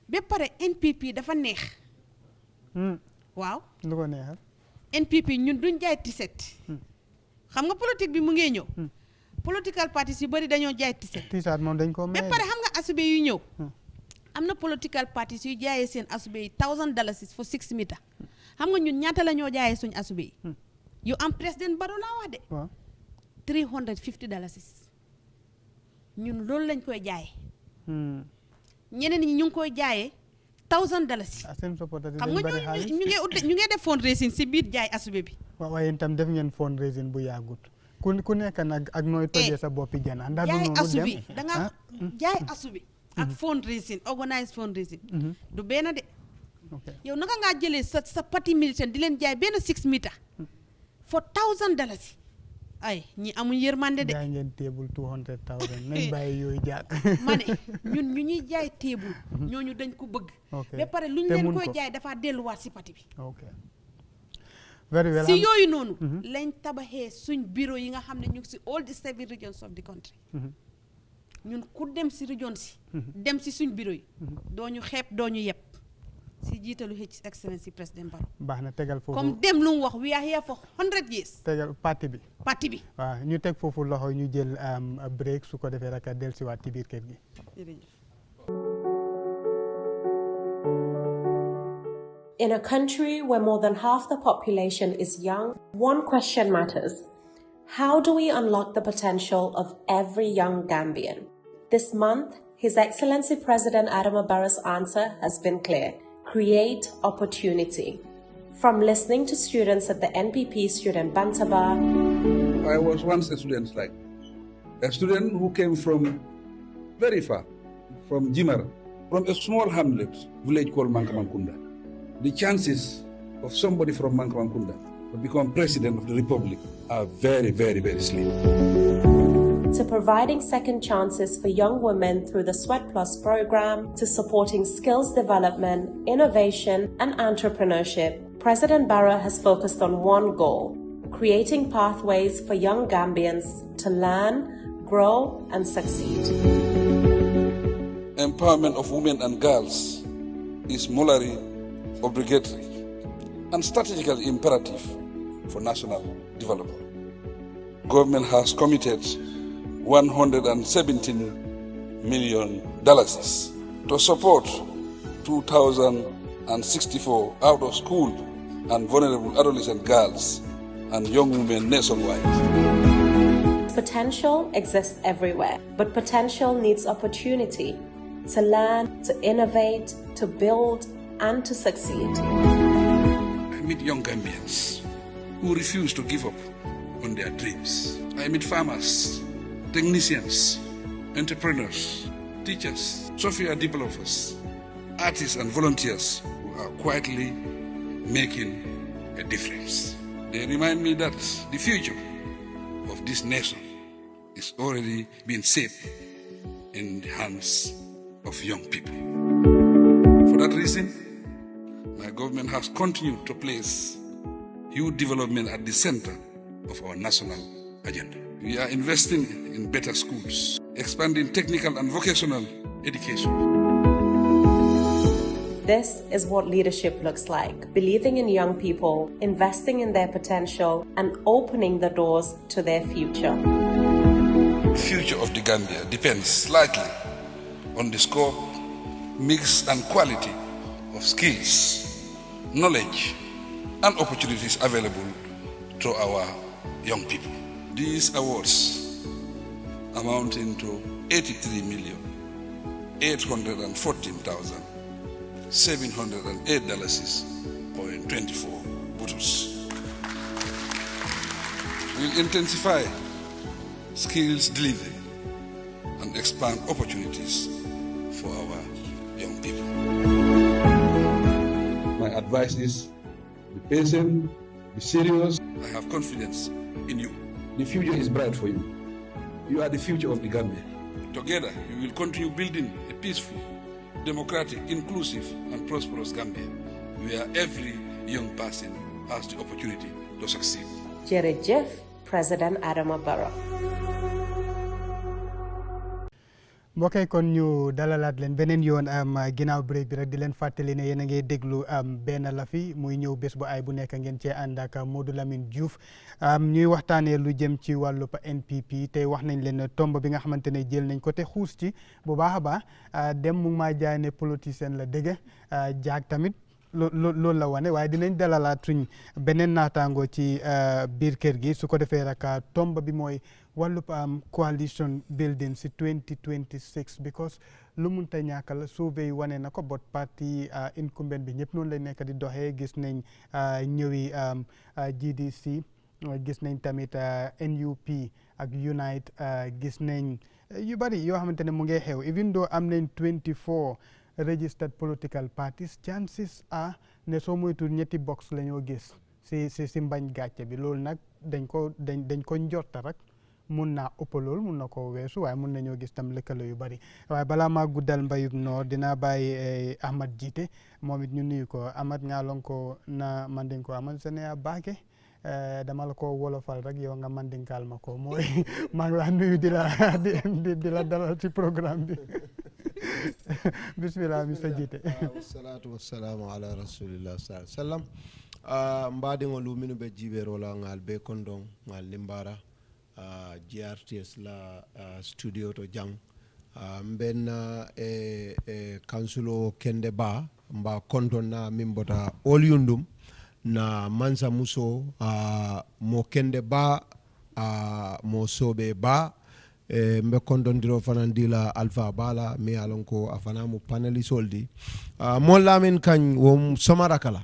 ba pare NPP dafa neex waaw lu ko neexal NPP ñun duñ jaay tiset xam nga politique bi mu ngee ñëw political parties yu bari dañoo jaay tiset moom dañ ko may ba pare xam nga asube yu ñëw am na political parties yu jaayee seen asube yi $1,000 for 6 meters xam nga ñun ñaata la ñoo jaayee suñ asube yi yu am président Barrow laa wax de $350 ñun loolu lañ koy jaayee ñeneen ñi ñu ngi koy jaayee $1,000 xam nga ñu ngi def fundraising si biir jaay asube bi waaye itam def ngeen fundraising bu yàggut ku nekk nag ak nooy tojee sa boppi jana ndax jaay asubi da nga jaay asubi ak fundraising organize fundraising du benn de yow naka ngaa jëlee sa parti militant di leen jaay benn 6 meters for $1,000 ay ñi amuñ yërmande de jaay ngeen table 200,000 nañ bàyyi yooyu jaak ma ne ñun ñu ñuy jaay table ñooñu dañ ko bëgg ba pare luñ leen koy jaay dafa delluwaat si parti bi very well si yooyu noonu lañ tabaxee suñ bureau yi nga xam ne ñu ngi si all the 7 regions of the country ñun ku dem si region si dem si suñ bureau yi doo ñu xeeb doo ñu yeb si jiitalu His Excellency President Barrow baax na tegal foofu comme dem lu mu wax we are here for 100 years tegal parti bi waaw ñu teg foofu loxo ñu jël break su ko defee rek del si waat ci biir kër gi In a country where more than half the population is young, one question matters. How do we unlock the potential of every young Gambian? This month, His Excellency President Adama Barrow's answer has been clear. Create opportunity. From listening to students at the NPP Student Bantaba. I was once a student who came from very far, from Jimara, from a small hamlet, village called Mankamankunda. The chances of somebody from Mankamankunda to become president of the republic are very, very, very slim. To providing second chances for young women through the Sweat Plus program, to supporting skills development, innovation, and entrepreneurship, President Barrow has focused on one goal: creating pathways for young Gambians to learn, grow, and succeed. Empowerment of women and girls is morally obligatory and strategically imperative for national development. Government has committed $117 million to support 2,064 out-of-school and vulnerable adolescent girls and young women nationwide. Potential exists everywhere, but potential needs opportunity to learn, to innovate, to build, and to succeed. I meet young Gambians who refuse to give up on their dreams. I meet farmers, technicians, entrepreneurs, teachers, software developers, artists and volunteers who are quietly making a difference. They remind me that the future of this nation is already being set in the hands of young people. For that reason, my government has continued to place youth development at the center of our national agenda. We are investing in better schools, expanding technical and vocational education. This is what leadership looks like: believing in young people, investing in their potential, and opening the doors to their future. The future of the Gambia depends slightly on the scope, mix, and quality of skills, knowledge, and opportunities available to our young people. These awards, amounting to $83,814,708.24 buttons, will intensify skills delivery and expand opportunities for our young people. My advice is be patient, be serious. I have confidence in you. The future is bright for you. You are the future of the Gambia. Together, we will continue building a peaceful, democratic, inclusive, and prosperous Gambia, where every young person has the opportunity to succeed. Jërëjëf, President Adama Barrow. mbokk kon ñu dalalaat leen beneen yoon ginnaaw break bi rek di leen fàttali ne yéen a ngi déglu Bena la fi muy ñëw bés bu ay bu nekk ngeen cee ànd ak Modou Lamine Diouf ñuy waxtaanee lu jëm ci wàllu NPP tey wax nañ leen tomb bi nga xamante ne jël nañ ko te xuus ci bu baax a baax dem mu maa jaay ne politicien la dëgg jaag tamit loolu la wane waaye dinañ dalalaat suñ beneen naataango ci biir kër gi su ko defee rek tomb bi mooy wàllu coalition building si 2026 because lu munta ñàkk la survey wane na ko bot parti incumbent bi ñëpp noonu lay nekk di doxee gis nañ ñëwi GDC gis nañ tamit NUP ak Unite gis nañ yu bari yoo xamante ne mu ngi xew even though am nañ 24 registered political parties chances are ne soo moytul ñetti box la ñoo gis si mbañ gàcce bi loolu nag dañ ko njorta rek mun naa ëpp loolu mun na ko weesu waaye mun nañoo gis tam lëkkale yu bari waaye balaa maa guddal mbayub noor dinaa bàyyi Ahmad jiite moom it ñu nuyu ko Ahmad ngaalon ko na mandin ko Ahmad sene a baake dama la ko wolofal rek yow nga mandinkaal ma ko mooy maa ngi la nuyu di la dalal ci programme bi bismillah Mr. Jiite wassalatu wassalamu ala rasulillah sallam mbaadiŋolu minnu be jiibeeroo la ŋaal be kondoŋ ŋaal limbara GRTS la studio to jang mbenna kansulo kende ba mba konton na min bota all yundum na mansa muso mo kende ba mo sobe ba mbe kondondiro fanan dila alpha bala mi alon ko afana mu paneli soldi mo lamin kan wo somara kala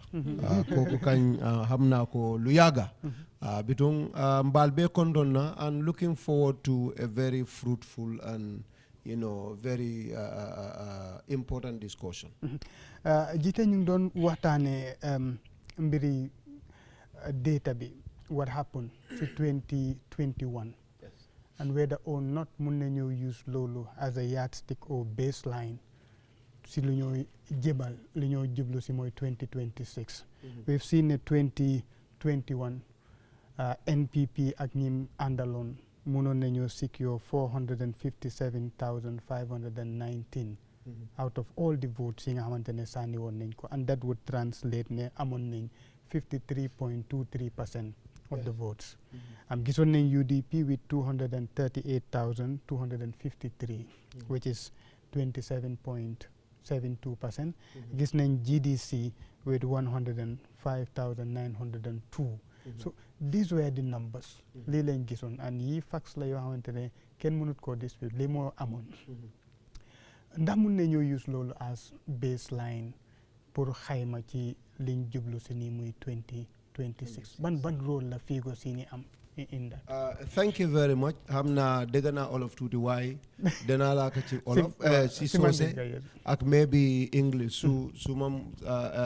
ko kan hamna ko luyaga bitung mbal be kondonna and looking forward to a very fruitful and very important discussion. Jite ñu doon waxtaane mbiri data bi what happened to 2021 and whether or not mun nañoo use loolu as a yardstick or baseline si lu ñoo jébal lu ñoo jublu si mooy 2026 we've seen ne 2021 NPP ak ñim àndaloon mënoon nañoo secure 457,519 out of all the votes yi nga xamante ne sànni woon nañ ko and that would translate ne amoon nañ 53.23% of the votes. Gisoon nañ UDP with 238,253, which is 27.72%. Gis nañ GDC with 105,902. So these were the numbers. Lii lañ gisoon and yii facts la yoo xamante ne kenn mënut koo dispute lii moo amoon. Ndax mun nañoo use loolu as baseline pour xayma ci liñ jublu si nii muy 2026 ban rôle la figo si ni am in that. Thank you very much. Xam naa dégg naa olof tuuti waaye danaa laa ko ci olof si soose ak maybe English su mam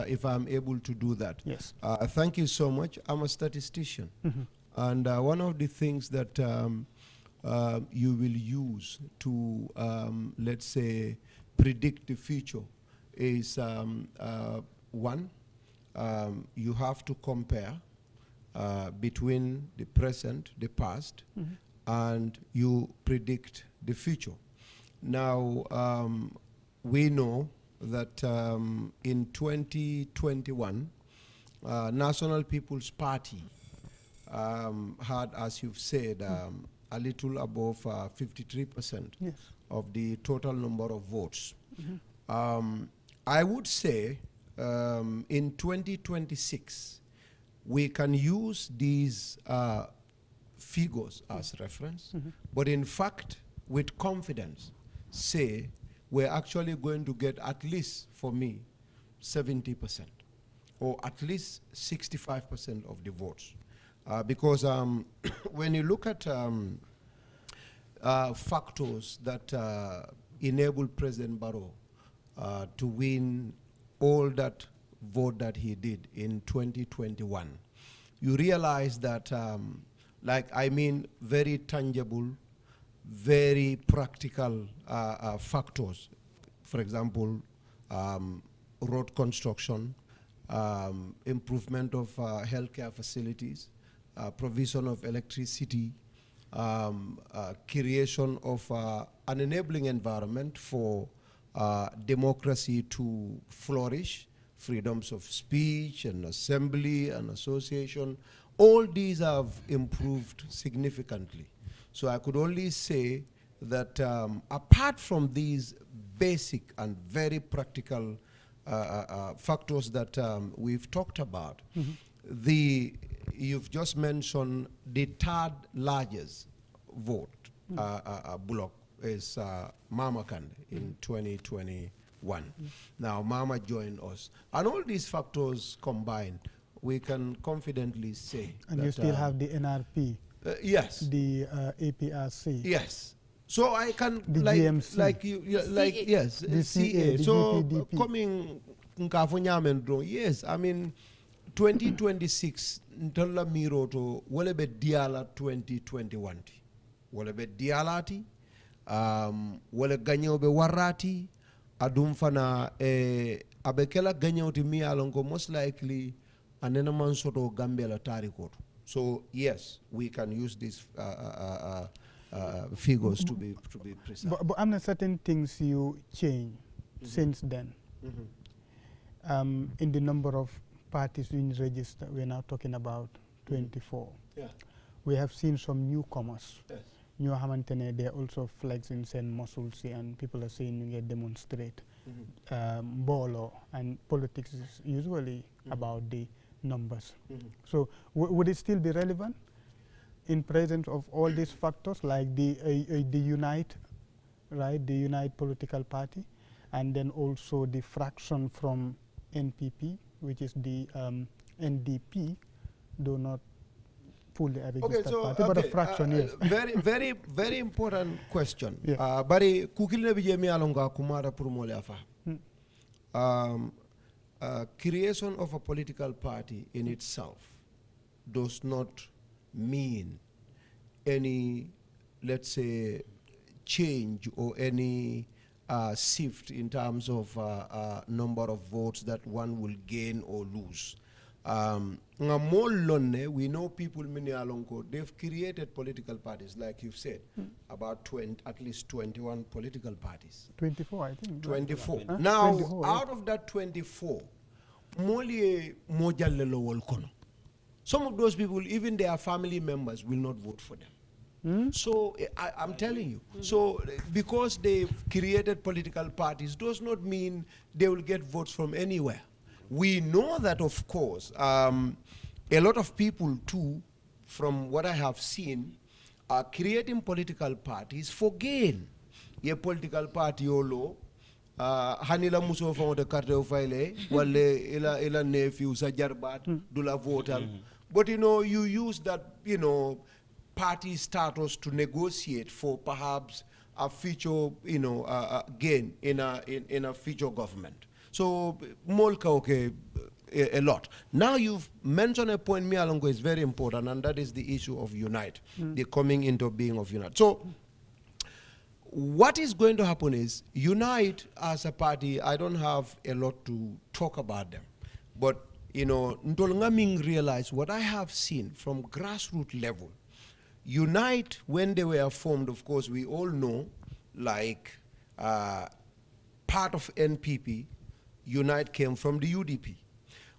if I'm able to do that. Yes. Thank you so much. I'm a statistician and one of the things that you will use to let's say predict the future is one, you have to compare between the present, the past, and you predict the future. Now, we know that in 2021, National People's Party had, as you've said, a little above 53% of the total number of votes. I would say in 2026, we can use these figures as reference, but in fact, with confidence, say we're actually going to get at least, for me, 70% or at least 65% of the votes. Because when you look at factors that enable President Barrow to win all that vote that he did in 2021, you realize that, very tangible, very practical factors. For example, road construction, improvement of healthcare facilities, provision of electricity, creation of an enabling environment for democracy to flourish, freedoms of speech and assembly and association. All these have improved significantly. So I could only say that apart from these basic and very practical factors that we've talked about, you've just mentioned the third largest vote bloc is Mama Kande in 2021. Now Mama joined us. And all these factors combined, we can confidently say and that, you still have the NRP. Yes. The APRC. Yes. So I can the GMC. Yes, the CA. the So GPDP. Coming yes, I mean 2026 ntolla miroto wala be diala 2021 wala be dialati wala ganyo be warati adum fana abekela ganyo ti mi alongo most likely anena man soto Gambia la tarikoto. So yes, we can use these figures to be precise. But I'm not certain things you change since then. In the number of parties in register, we're now talking about 24. Yeah. We have seen some newcomers. Yes. New Hamantene, they're also flexing send muscles and people are saying you get demonstrate. Bolo and politics is usually about the numbers. So would it still be relevant in presence of all these factors like the Unite, right? The Unite political party, and then also the fraction from NPP, which is the NDP, though not fully a registered party, but a fraction, yes. Very important question. Yeah. Bari kukilina bijemi alonga kumara purumole afa. Creation of a political party in itself does not mean any, let's say, change or any shift in terms of number of votes that one will gain or lose. We know people many alongo, they've created political parties, like you've said, about at least 21 political parties. 24, I think. 24. Huh? Now, 24, out of that 24, moli mojalelo wolkono. some of those people, even their family members, will not vote for them. So I'm telling you. So because they've created political parties does not mean they will get votes from anywhere. We know that, of course, a lot of people too, from what I have seen, are creating political parties for gain. A political party olo, hanila muso fa de carte o faile, wale ila nephew sa jarbat do la votal. But you use that, party status to negotiate for perhaps a future, gain in a future government. So molka okay a lot. Now you've mentioned a point, Mialongo, is very important, and that is the issue of Unite, the coming into being of Unite. So what is going to happen is Unite as a party, I don't have a lot to talk about them, but Ntolngaming realized what I have seen from grassroots level. Unite, when they were formed, of course, we all know, like part of NPP, Unite came from the UDP.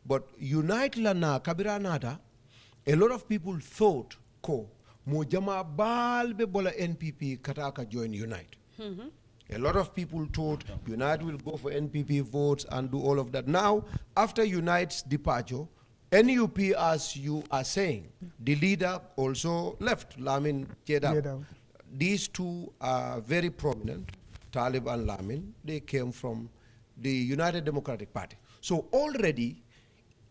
But Unite lana kabiranada, a lot of people thought ko mojama balbe bola NPP kataka join Unite. A lot of people thought Unite will go for NPP votes and do all of that. Now, after Unite's departure, NUP, as you are saying, the leader also left, Lamin Jeddah. These two are very prominent, Talib and Lamin. They came from the United Democratic Party. So already,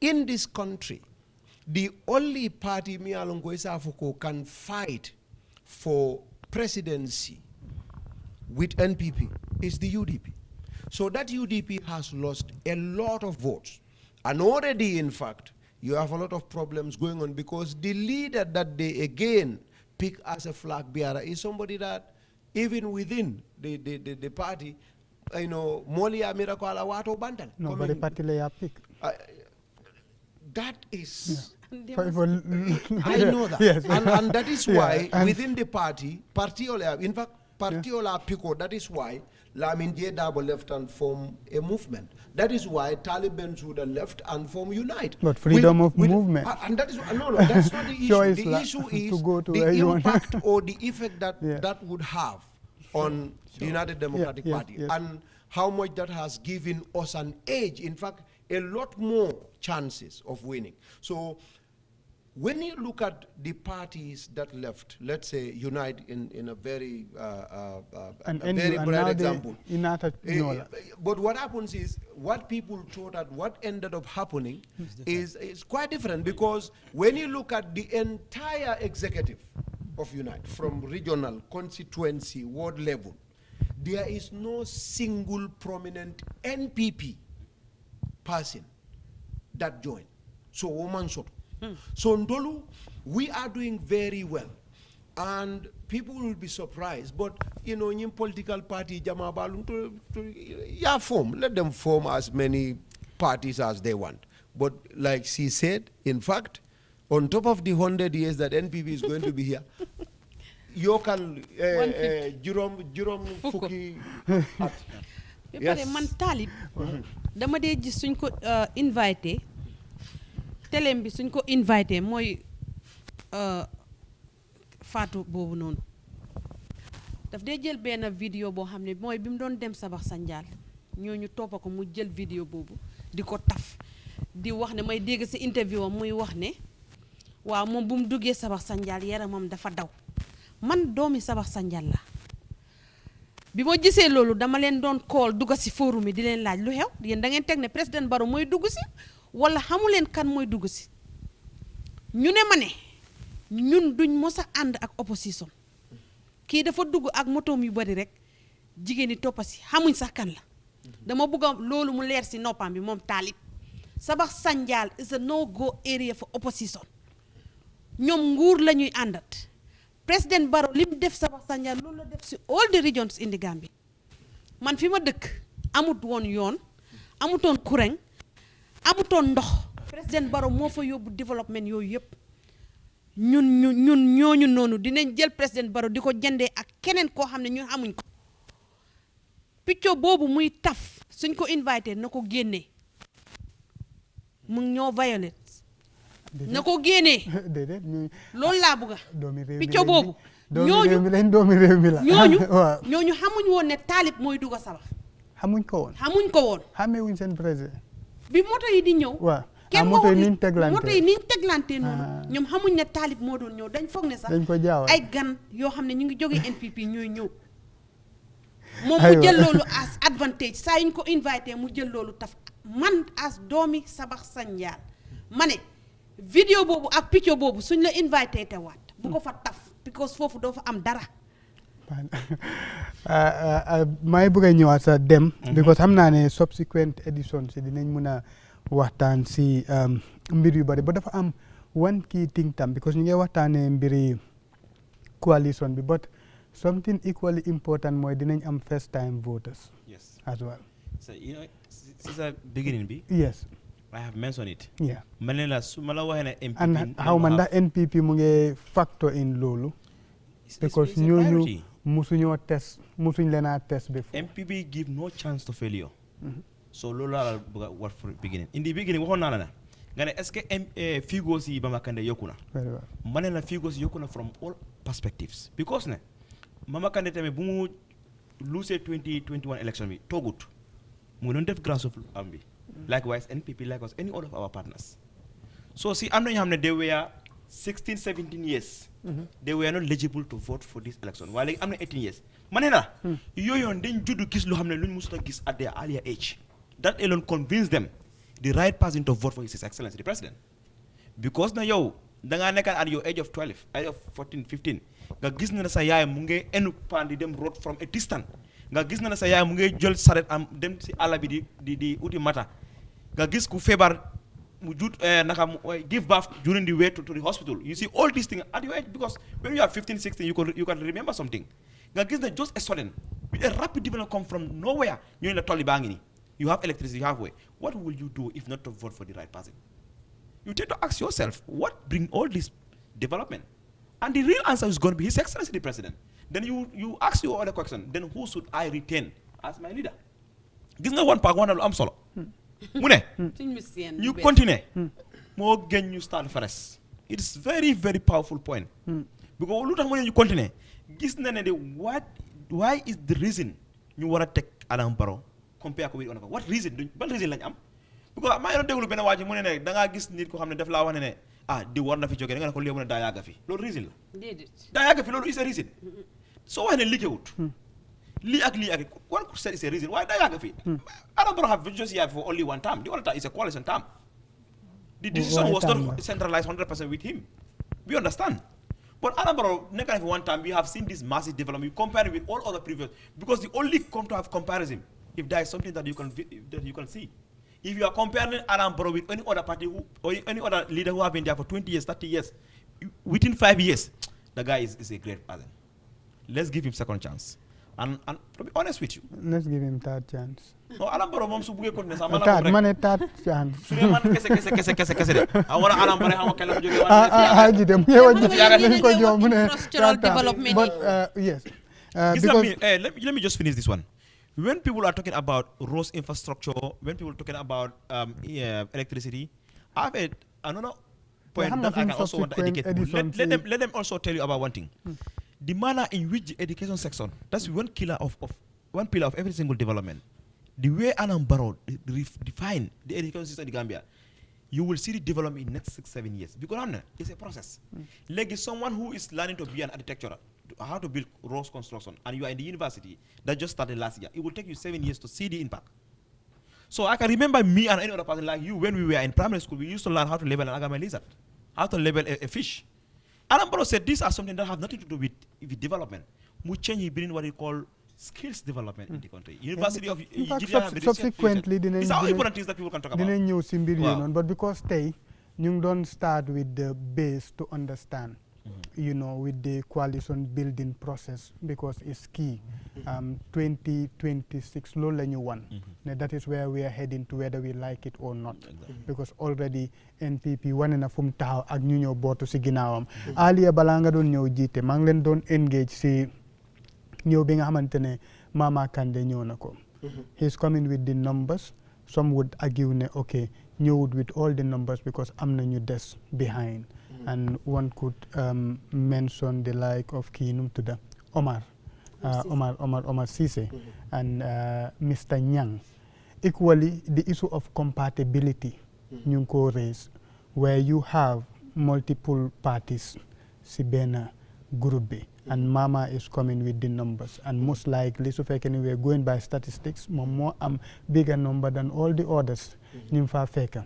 in this country, the only party Mialongo Isafoko can fight for presidency with NPP is the UDP. So that UDP has lost a lot of votes. And already, in fact, you have a lot of problems going on because the leader that they again pick as a flag bearer is somebody that even within the party, Molia Mirakwala Wato Bantal. Nobody party lay pick. That is... Yeah. I know that. Yes. And that is why within the party, in fact, Partiola Pico, that is why Lamin Jeddah left and form a movement. That is why Taliban would have left and form Unite. But freedom of movement. And that is, no, that's not the issue. The issue is the impact or the effect that that would have on the United Democratic Party and how much that has given us an edge. In fact, a lot more chances of winning. So when you look at the parties that left, let's say Unite in a very very bright example. But what happens is, what people thought that what ended up happening is quite different, because when you look at the entire executive of Unite, from regional, constituency, ward level, there is no single prominent NPP person that joined. So woman so. So Ndolu, we are doing very well, and people will be surprised. But in political party, form. Let them form as many parties as they want. But like she said, in fact, on top of the 100 years that NPP is going to be here, you can Jurom Fuki. Yes. Man Talib, dama de gis suñ ko invité. Telem bi suñ ko invité mooy Fatou boobu noonu daf dee jël benn vidéo boo xam ne mooy bi mu doon dem Sabax Sanjal ñooñu toppa ko mu jël vidéo boobu di ko taf di wax ne may dégg si interview am muy wax ne waaw moom bu mu duggee Sabax Sanjal yaramam dafa daw. Man doomi Sabax Sanjal la bi ma gisee loolu dama leen doon call dugg si forum yi di leen laaj lu xew yéen da ngeen teg ne président Barrow mooy dugg si wala xamu leen kan mooy dugg si ñu ne ma ne ñun duñ mos a ànd ak opposition kii dafa dugg ak motoom yu bari rek jigéen ñi toppa si xamuñ sax kan la dama bëgg loolu mu leer si noppam bi moom Talib Sabax Sanjal is a no go area for opposition ñoom nguur la ñuy àndat président Barrow lim def Sabax Sanjal loolu la def si all the regions in the Gambia man fi ma dëkk amut woon yoon amutoon courant amutoon ndox président Barrow moo fa yóbbu développement yooyu yëpp ñun ñooñu noonu dinañ jël président Barrow di ko jëndee ak keneen koo xam ne ñun amuñ ko picco boobu muy taf suñ ko invité na ko génnee mu ñoo violate na ko génnee déedéet ñu loolu laa bëgg doomi réew mi picco boobu doomi réew mi la waaw ñooñu xamuñ woon ne taalib mooy dugg sabax xamuñ ko woon xamee wuñ seen président bi moto yi di ñëw waaw kenn moto yi niñ teglante noonu ñoom xamuñ ne taalib moo doon ñëw dañ foog ne sax dañ ko jaawal ay gan yoo xam ne ñu ngi jógee NPP ñooy ñëw moom mu jël loolu as advantage saa yuñ ko invité mu jël loolu taf man as doomi sabax sanjaal ma ne vidéo boobu ak picco boobu suñ la invité te waat bu ko fa taf because foofu doo fa am dara may bëgg a ñëwaat sa dem because xam naa ne subsequent edition si dinañ mun a waxtaan si mbir yu bari ba dafa am one key thing tam because ñu ngi waxtaanee mbiri coalition bi but something equally important mooy dinañ am first time voters as well so since the beginning bi yes I have mentioned it yeah ma ne la su ma la waxee ne NPP and xaw ma ndax NPP mu ngi factor in loolu because ñooñu musuñoo test musuñ leen a test before NPP give no chance to failure so loolu laa la bëgg a war for beginning in the beginning waxoon naa la na nga ne est-ce que figures yi Mama Kandeh yokku na ma ne la figures yokku na from all perspectives because ne Mama Kandeh tamit bu mu lose 2021 election bi toogut mu ngi doon def grâce am bi likewise NPP likewise any other of our partners so si am na ñoo xam ne they were 16-17 years they were not eligible to vote for this election waaye léegi am na 18 years ma ne la yooyoon dañ judd gis loo xam ne luñ mosut a gis at their earlier age that alone convince them the right person to vote for His Excellency the President because na yow da ngaa nekk at your age of 12 age of 14 15 nga gis na ne sa yaay mu ngi enu paan di dem road from a distance nga gis na ne sa yaay mu ngi jël saret am dem si àll bi di uti mata nga gis ku feebar mu jut give birth during the way to the hospital you see all these things at your age because when you are 15 16 you can remember something nga gis na just a sudden with a rapid development come from nowhere ñu ne la tolli baa ngi nii you have electricity you have way what will you do if not to vote for the right person you tend to ask yourself what bring all this development and the real answer is going to be His Excellency the President then you ask your other question then who should I retain as my leader gis nga one pack one lu am solo mu ne ñu continuer moo gën ñu start fresh it's very very powerful point because lu tax mu ne ñu continuer gis na ne de why is the reason ñu war a teg Adama Barrow compare ko with on what reason ban reason lañ am because maa ngi doon déglu benn waa ji mu ne da ngaa gis nit ko xam ne daf laa wax ne di war na fi jógee da nga ne ko léegi mu ne daa yàgga fi loolu reason la daa yàgga fi loolu is a reason soo wax ne liggéeyut lii ak one could say is a reason waaye daa yàgga fi Adama Barrow have just here for only one term the other time is a coalition term the decision was not centralized 100% with him we understand but Adama Barrow nekk na fi one time we have seen this massive development you compare it with all other previous because the only come to have comparison if there is something that you can see if you are comparing Adama Barrow with any other party or any other leader who have been there for 20 years 30 years within 5 years the guy is a great person let's give him second chance and to be honest with you let's give him third chance no Adama Barrow moom su buggee continuer sax third chance su dee man kese de wala Adama Barrow xam nga kenn la jógee ji dem nañ ko jox mu ne development but yes let me just finish this one when people are talking about roads infrastructure when people are talking about electricity I have another point that I can also want to educate people. Let them also tell you about one thing the manner in which the education section that's one pillar of every single development the way Adama Barrow define the education system in the Gambia you will see the development in next 6-7 years because it's a process like someone who is learning to be an architectural how to build roads construction and you are in the university that just started last year it will take you 7 years to see the impact so I can remember me and any other person like you when we were in primary school we used to learn how to label an agama lizard how to label a fish Adama Barrow said these are something that have nothing to do with development we change it bring what we call skills development in the country university of subsequently these are important things that people can talk about dinañ ñëw si mbir yooyu noonu but because tey ñu ngi doon start with the base to understand you know with the coalition building process because it's key 2026 loolu la ñu wan ne that is where we are heading to whether we like it or not because already NPP wane na fu mu taxaw ak ñu ñëw bootu si ginnaawam Aliya balaa nga doon ñëw jiite maa ngi leen doon engage si ñëw bi nga xamante ne Mama Kandeh ñëw na ko he's coming with the numbers some would argue ne okay ñëwut with all the numbers because am na ñu des behind. And one could mention the like of kii num tudda Omar Cissé and Mr. Nyang. Equally, the issue of compatibility ñu ngi ko raise where you have multiple parties si benn group bi and Mama is coming with the numbers and most likely su fekkee ni we are going by statistics moom moo am bigger number than all the others ñu ngi faa fekka.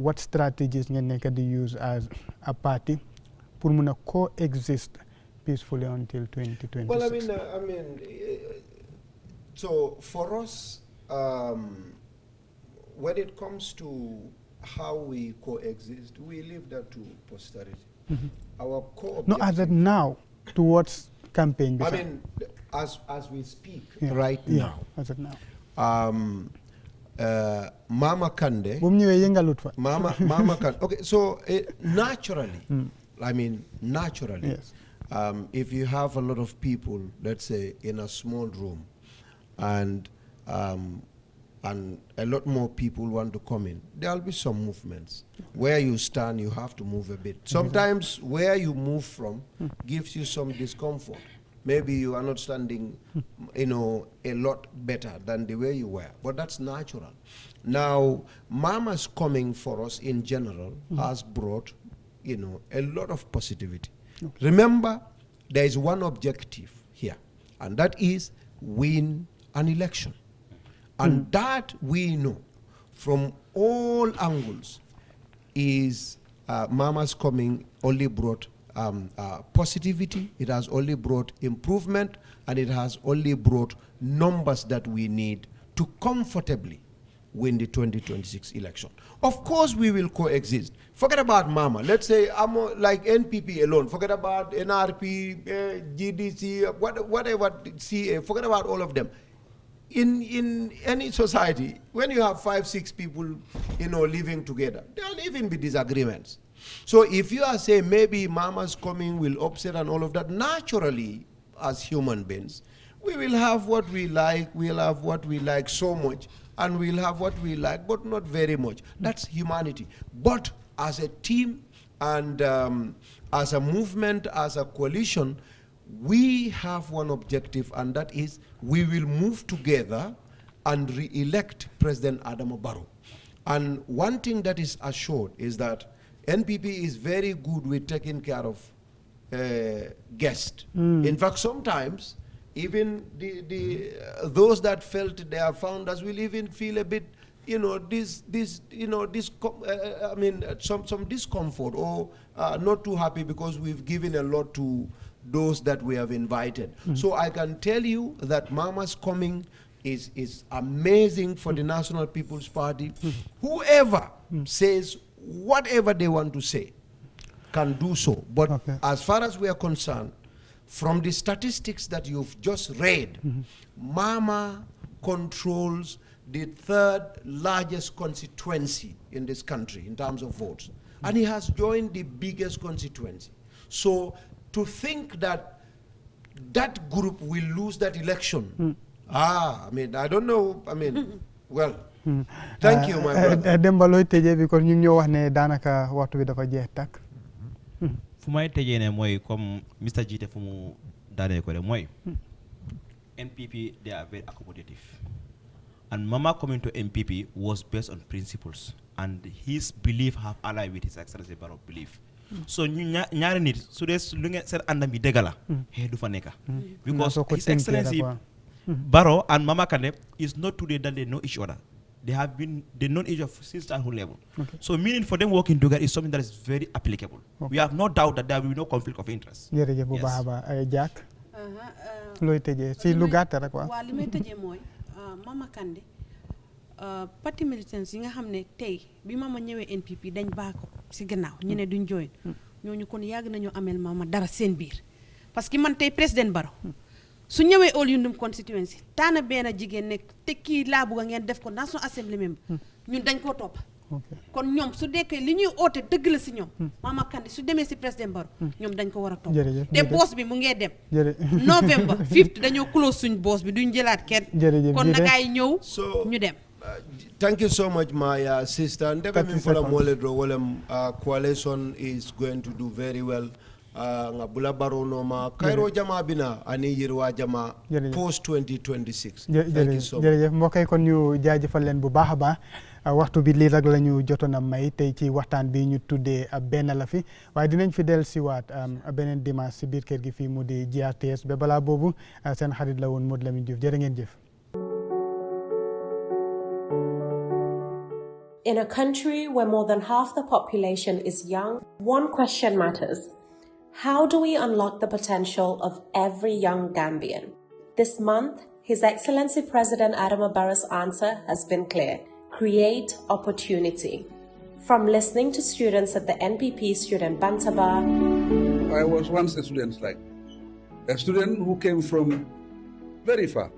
What strategies ngeen nekk di use as a party pour mun a coexist peacefully until 2026? Well, I mean, so for us, when it comes to how we coexist, we leave that to posterity. Our core no, as of now, towards campaign. I mean, as we speak right now. As of now. Mama Kande. Mama Kande. Okay, so naturally, I mean, naturally, yes. If you have a lot of people, let's say, in a small room, and a lot more people want to come in, there'll be some movements. Where you stand, you have to move a bit. Sometimes where you move from gives you some discomfort. Maybe you are not standing, a lot better than the way you were, but that's natural. Now, Mama's coming for us in general has brought, a lot of positivity. Okay. Remember, there is one objective here, and that is win an election. And that we know from all angles is Mama's coming only brought positivity, it has only brought improvement, and it has only brought numbers that we need to comfortably win the 2026 election. Of course we will coexist. Forget about Mama. Let's say I'm like NPP alone. Forget about NRP, GDC, whatever, CA. Forget about all of them. In any society, when you have 5-6 people, living together, there'll even be disagreements. So if you are saying maybe Mama's coming will upset and all of that, naturally, as human beings, we will have what we like, we'll have what we like so much, and we'll have what we like, but not very much. That's humanity. But as a team and as a movement, as a coalition, we have one objective, and that is we will move together and re-elect President Adama Barrow. And one thing that is assured is that NPP is very good with taking care of guests. In fact, sometimes even those that felt they are founders will even feel a bit, some discomfort or not too happy because we've given a lot to those that we have invited. So I can tell you that Mama's coming is amazing for the National People's Party. Whoever says whatever they want to say can do so. But as far as we are concerned, from the statistics that you've just read, Mama controls the third largest constituency in this country in terms of votes. And he has joined the biggest constituency. So to think that that group will lose that election, I don't know, well, thank you, my brother. Demba looy tëjee because ñu ngi ñoo wax ne daanaka waxtu bi dafa jeex tàkk. fu may tëjee ne mooy comme Mr. Jite fu mu daanee ko de mooy NPP they are very accommodative, and Mama coming to NPP was based on principles, and his belief have allied with His Excellency Barrow belief. So ñu ñaari nit su dee lu ngeen seen àndam bi dëgg la du fa nekka because His Excellency Barrow and Mama Kandeh is not today that they know each other. They know each other since childhood level. So meaning for them working together is something that is very applicable. We have no doubt that there will be no conflict of interest. Jërëjëf bu baax a baax Jack looy tëjee si lu gàtt rek waaw li may tëjee mooy Mama Kandeh parti militants yi nga xam ne tey bi Mama ñëwee NPP dañ baax ko si gannaaw ñu ne duñ join ñooñu kon yàgg nañoo amel Mama dara seen biir parce que man tey président Barrow su ñëwee All Yundum constituency taana benn jigéen nekk te kii laa bëgg ngeen def ko National Assembly member ñun dañ koo topp kon ñoom su dekkee li ñuy oote dëgg la si ñoom Mama Kandeh su demee si président Barrow ñoom dañ ko war a topp te boos bi mu ngee dem November 5th dañoo close suñ boos bi duñ jëlaat kenn kon nagaay ñëw ñu dem Thank you so much, my sister. Coalition is going to do very well. Ngabula Barono ma Cairo Jama Bina ani Yirwa Jama post 2026. Thank you so much. jërëjëf mbokk yi kon ñu jaajëfal leen bu baax a baax waxtu bi lii rek la ñu jotoon a may tey ci waxtaan bi ñu tuddee benn la fi waaye dinañ fi del siwaat beneen dimanche si biir kër gi fii mu di GRTS ba balaa boobu seen xarit la woon Modou Lamine Diouf jërë ngeen jëf. In a country where more than half the population is young, one question matters. How do we unlock the potential of every young Gambian? This month, His Excellency President Adama Barrow's answer has been clear. Create opportunity. From listening to students at the NPP student Bantaba. I was once a student who came from very far,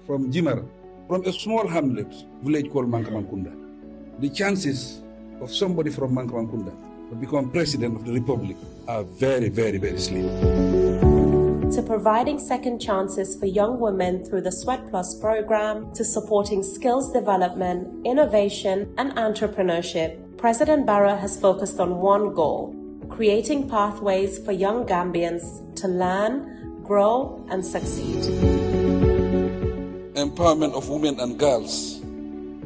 from Jimara, from a small hamlet, village called Mankamankunda. The chances of somebody from Mankamankunda to become president of the republic are very, very, very slim. To providing second chances for young women through the Sweat Plus program, to supporting skills development, innovation, and entrepreneurship, President Barrow has focused on one goal: creating pathways for young Gambians to learn, grow, and succeed. Empowerment of women and girls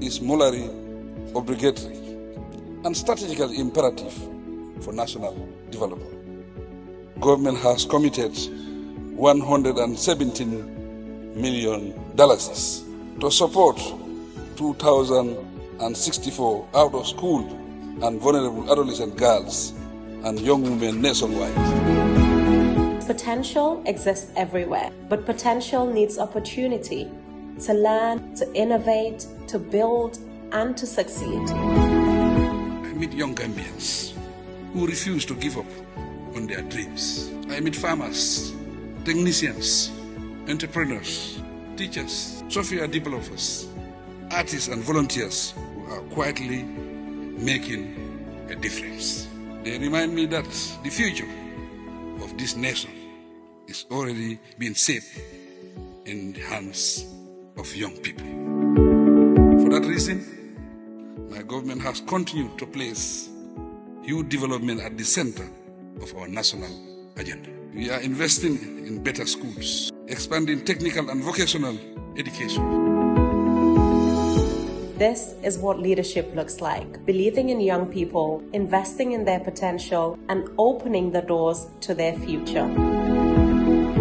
is morally obligatory and strategically imperative for national development. Government has committed $117 million to support 2,064 out-of-school and vulnerable adolescent girls and young women nationwide. Potential exists everywhere, but potential needs opportunity to learn, to innovate, to build, and to succeed. I meet young Gambians who refuse to give up on their dreams. I meet farmers, technicians, entrepreneurs, teachers, software developers, artists and volunteers who are quietly making a difference. They remind me that the future of this nation is already being set in the hands of young people. For that reason, my government has continued to place youth development at the center of our national agenda. We are investing in better schools, expanding technical and vocational education. This is what leadership looks like: believing in young people, investing in their potential, and opening the doors to their future.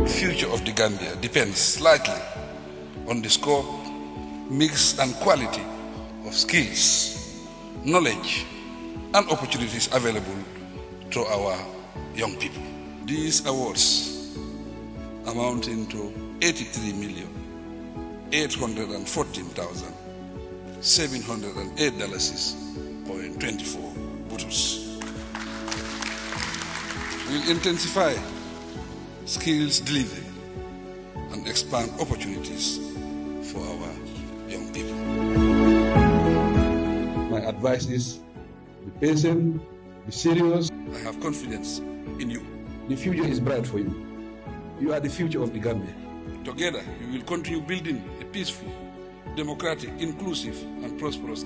The future of the Gambia depends slightly on the scope, mix, and quality of skills, knowledge, and opportunities available to our young people. These awards, amounting to $83,814,708.24 buttons, will intensify skills delivery and expand opportunities for our young people. My advice is be patient, be serious. I have confidence in you. The future is bright for you. You are the future of the Gambia. Together, we will continue building a peaceful, democratic, inclusive, and prosperous